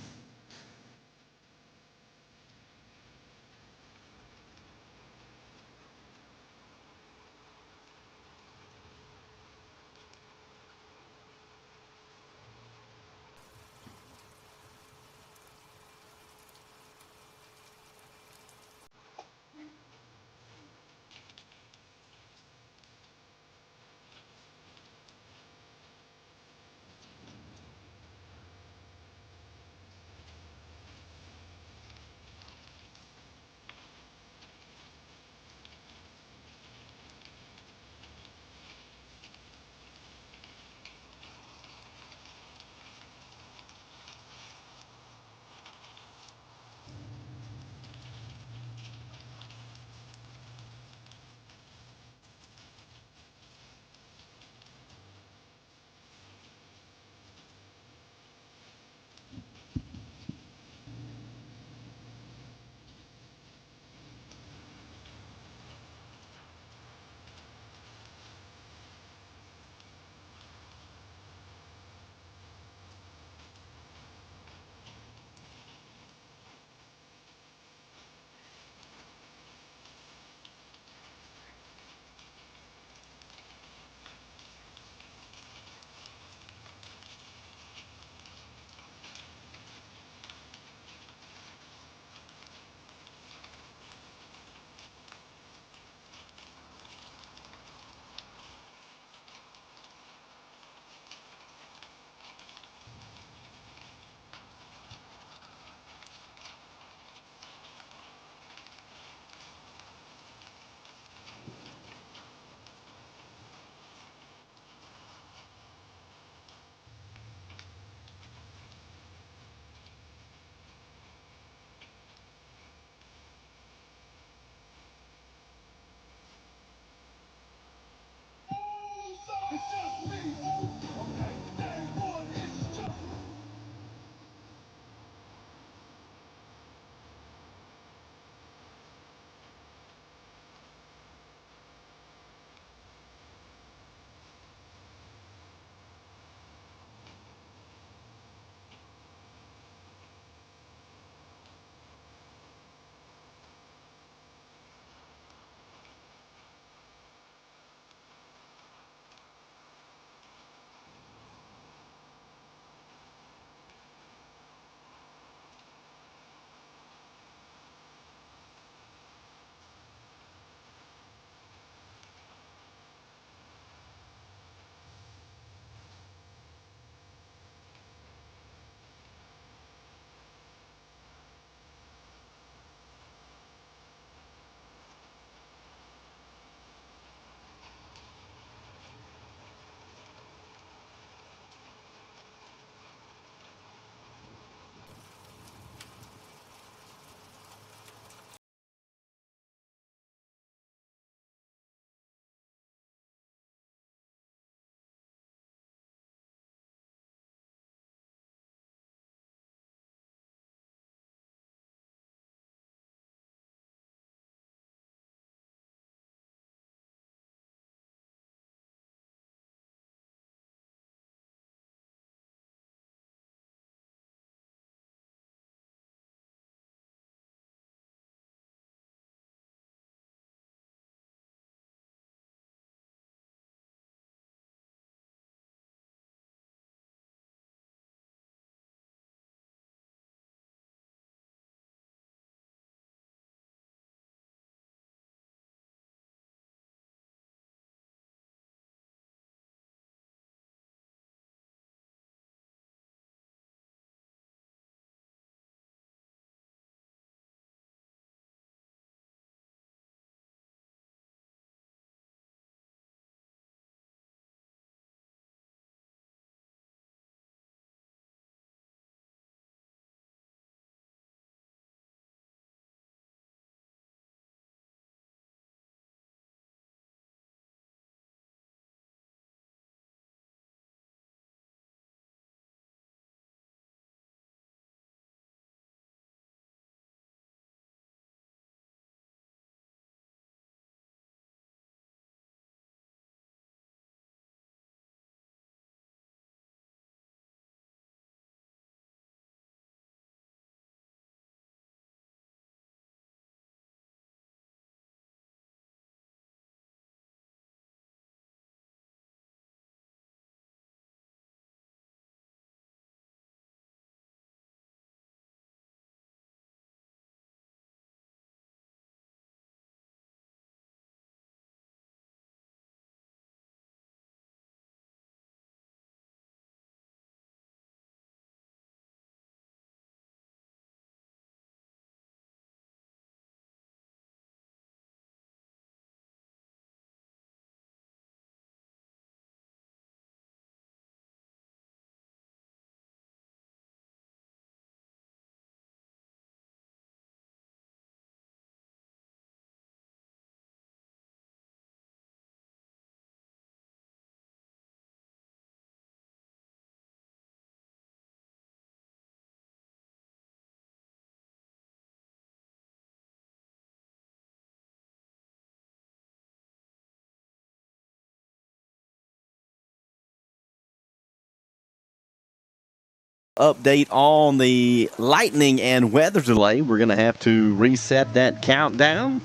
update on the lightning and weather delay. We're going to have to reset that countdown.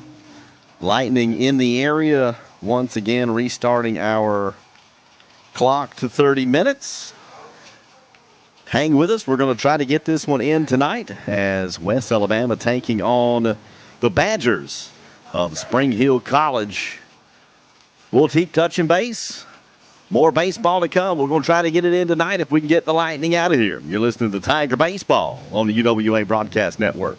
Lightning in the area once again, restarting our clock to 30 minutes. Hang with us. We're going to try to get this one in tonight as West Alabama taking on the Badgers of Spring Hill College. We'll keep touching base. More baseball to come. We're going to try to get it in tonight if we can get the Lightning out of here. You're listening to Tiger Baseball on the UWA Broadcast Network.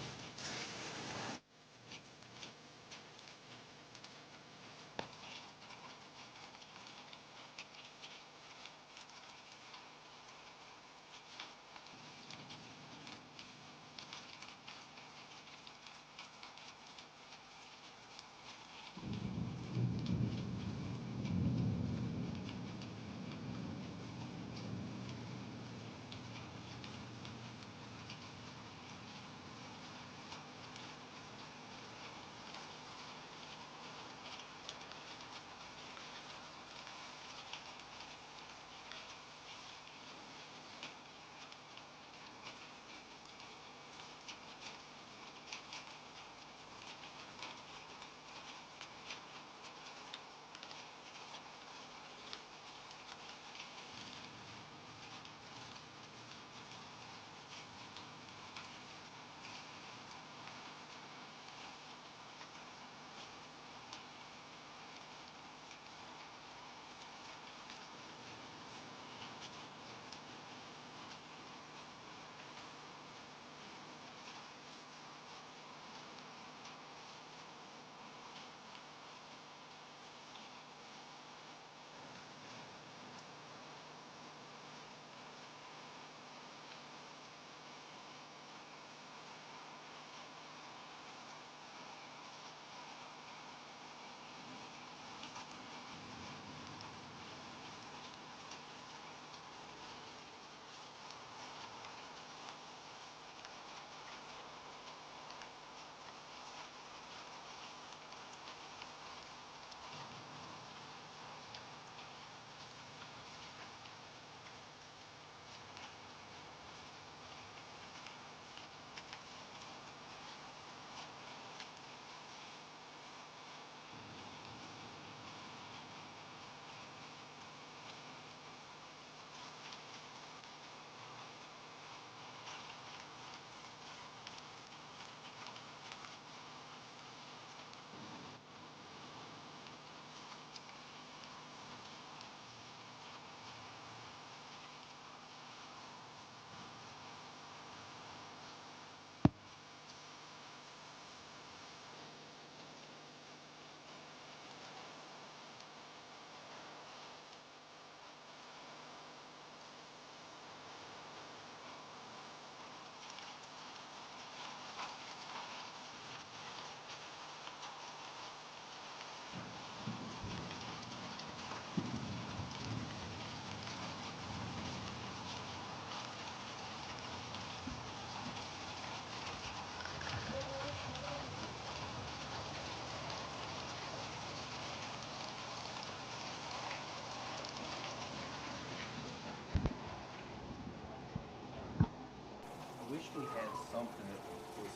I wish we had something that was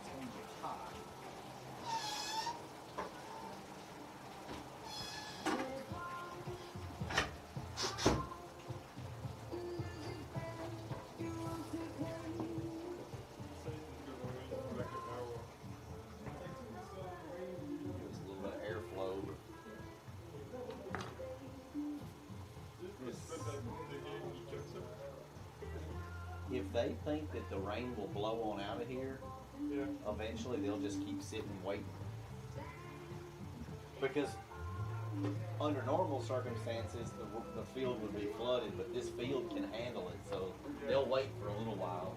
going to get hot. Gives a little bit of airflow. If they think that the rain will blow on out of here, eventually they'll just keep sitting and waiting. Because under normal circumstances, the field would be flooded, but this field can handle it, so they'll wait for a little while.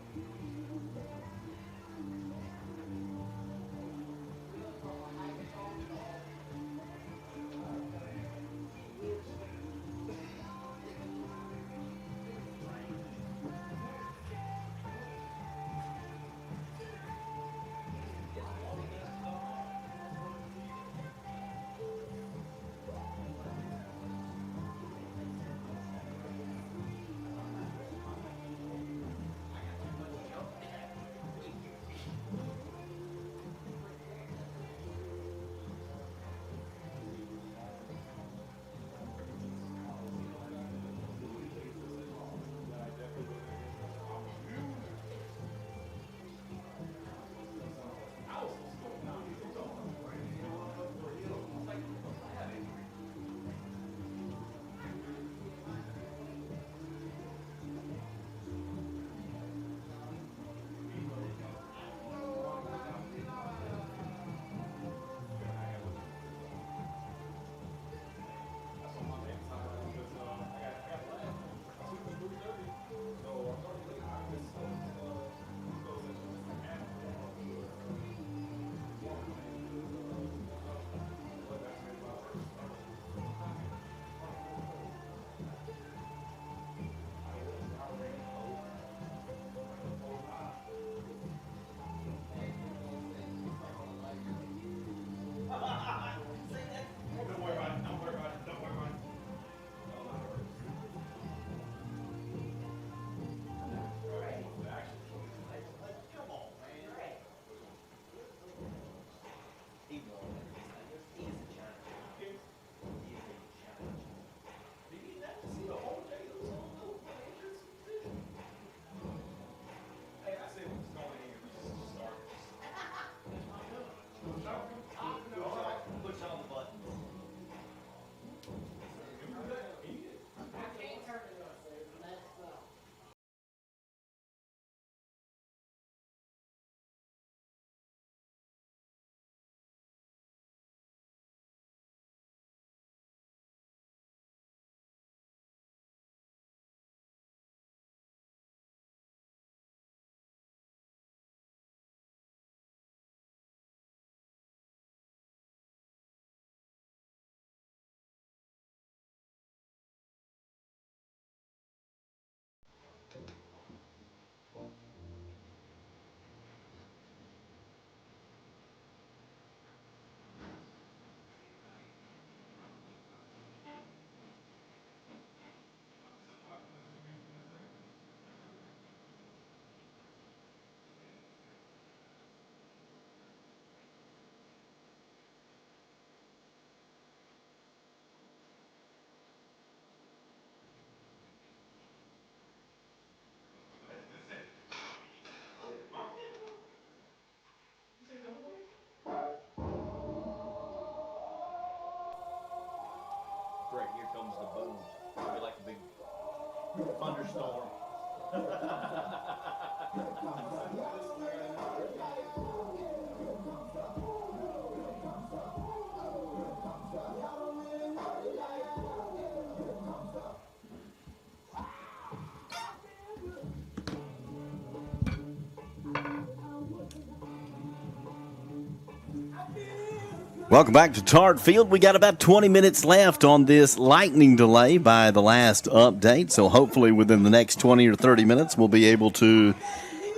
Welcome back to Tart Field. We got about 20 minutes left on this lightning delay by the last update. So hopefully within the next 20 or 30 minutes, we'll be able to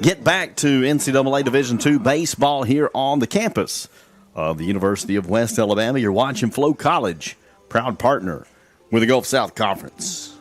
get back to NCAA Division II baseball here on the campus of the University of West Alabama. You're watching Flow College, proud partner with the Gulf South Conference.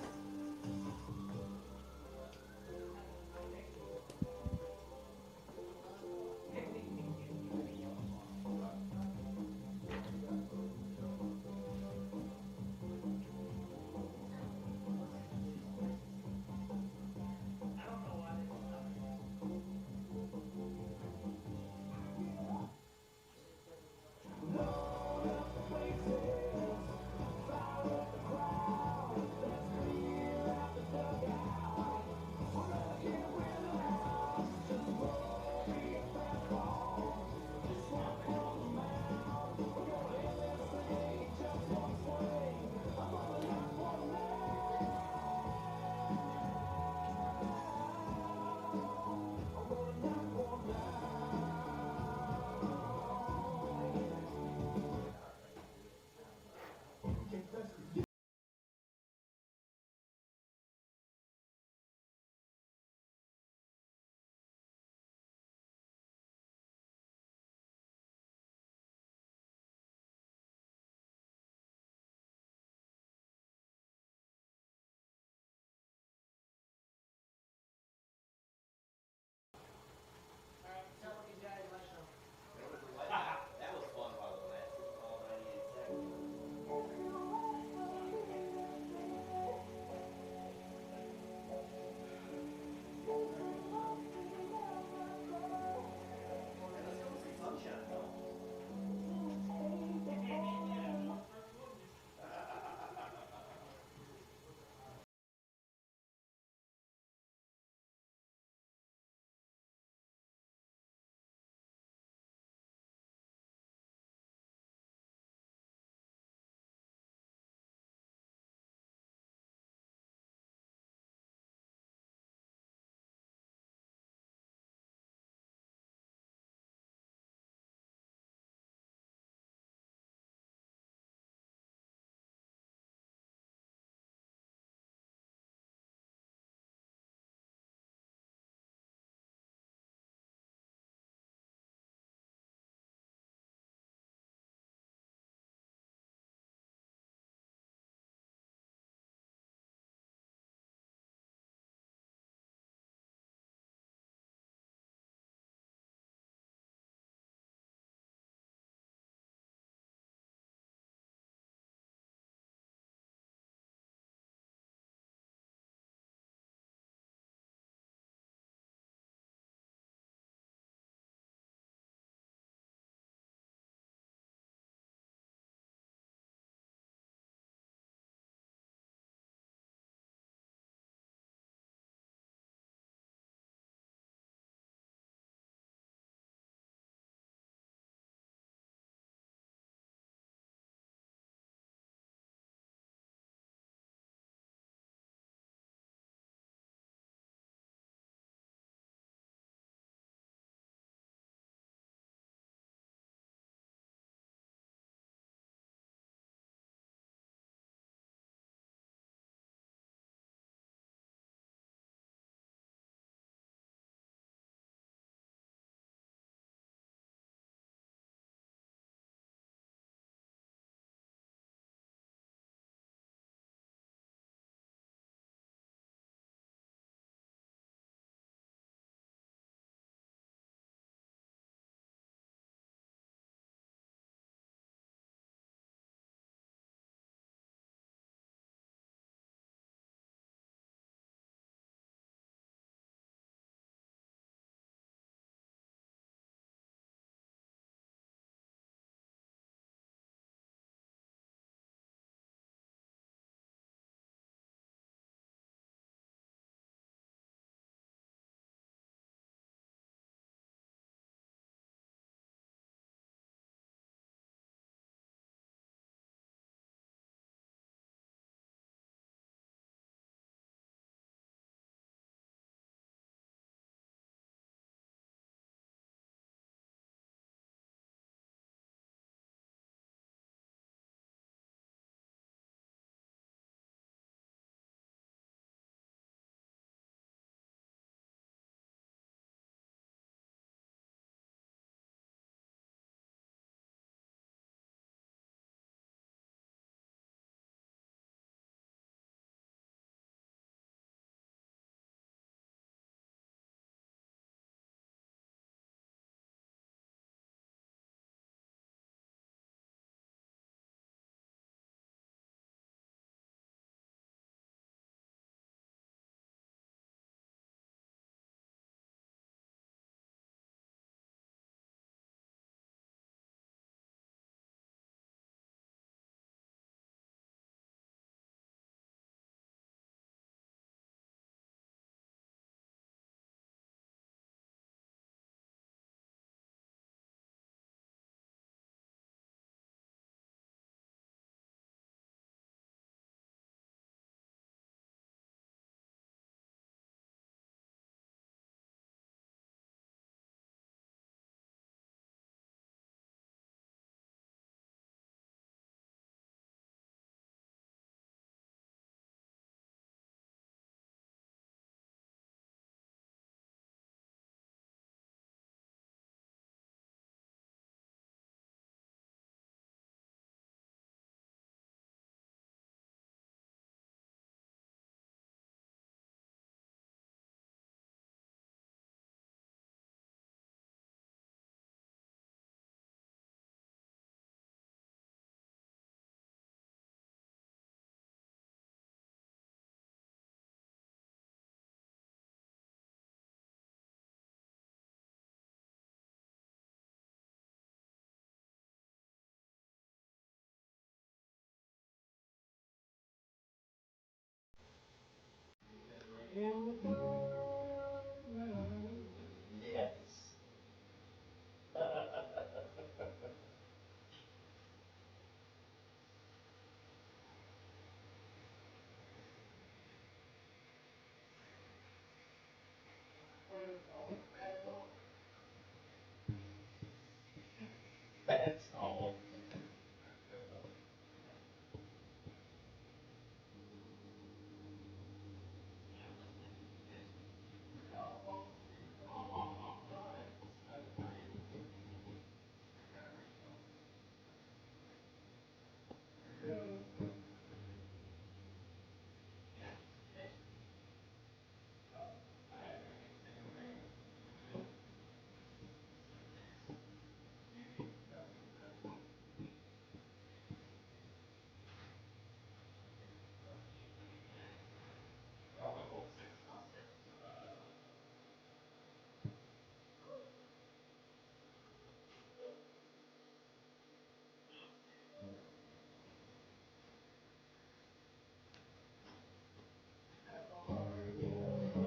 in the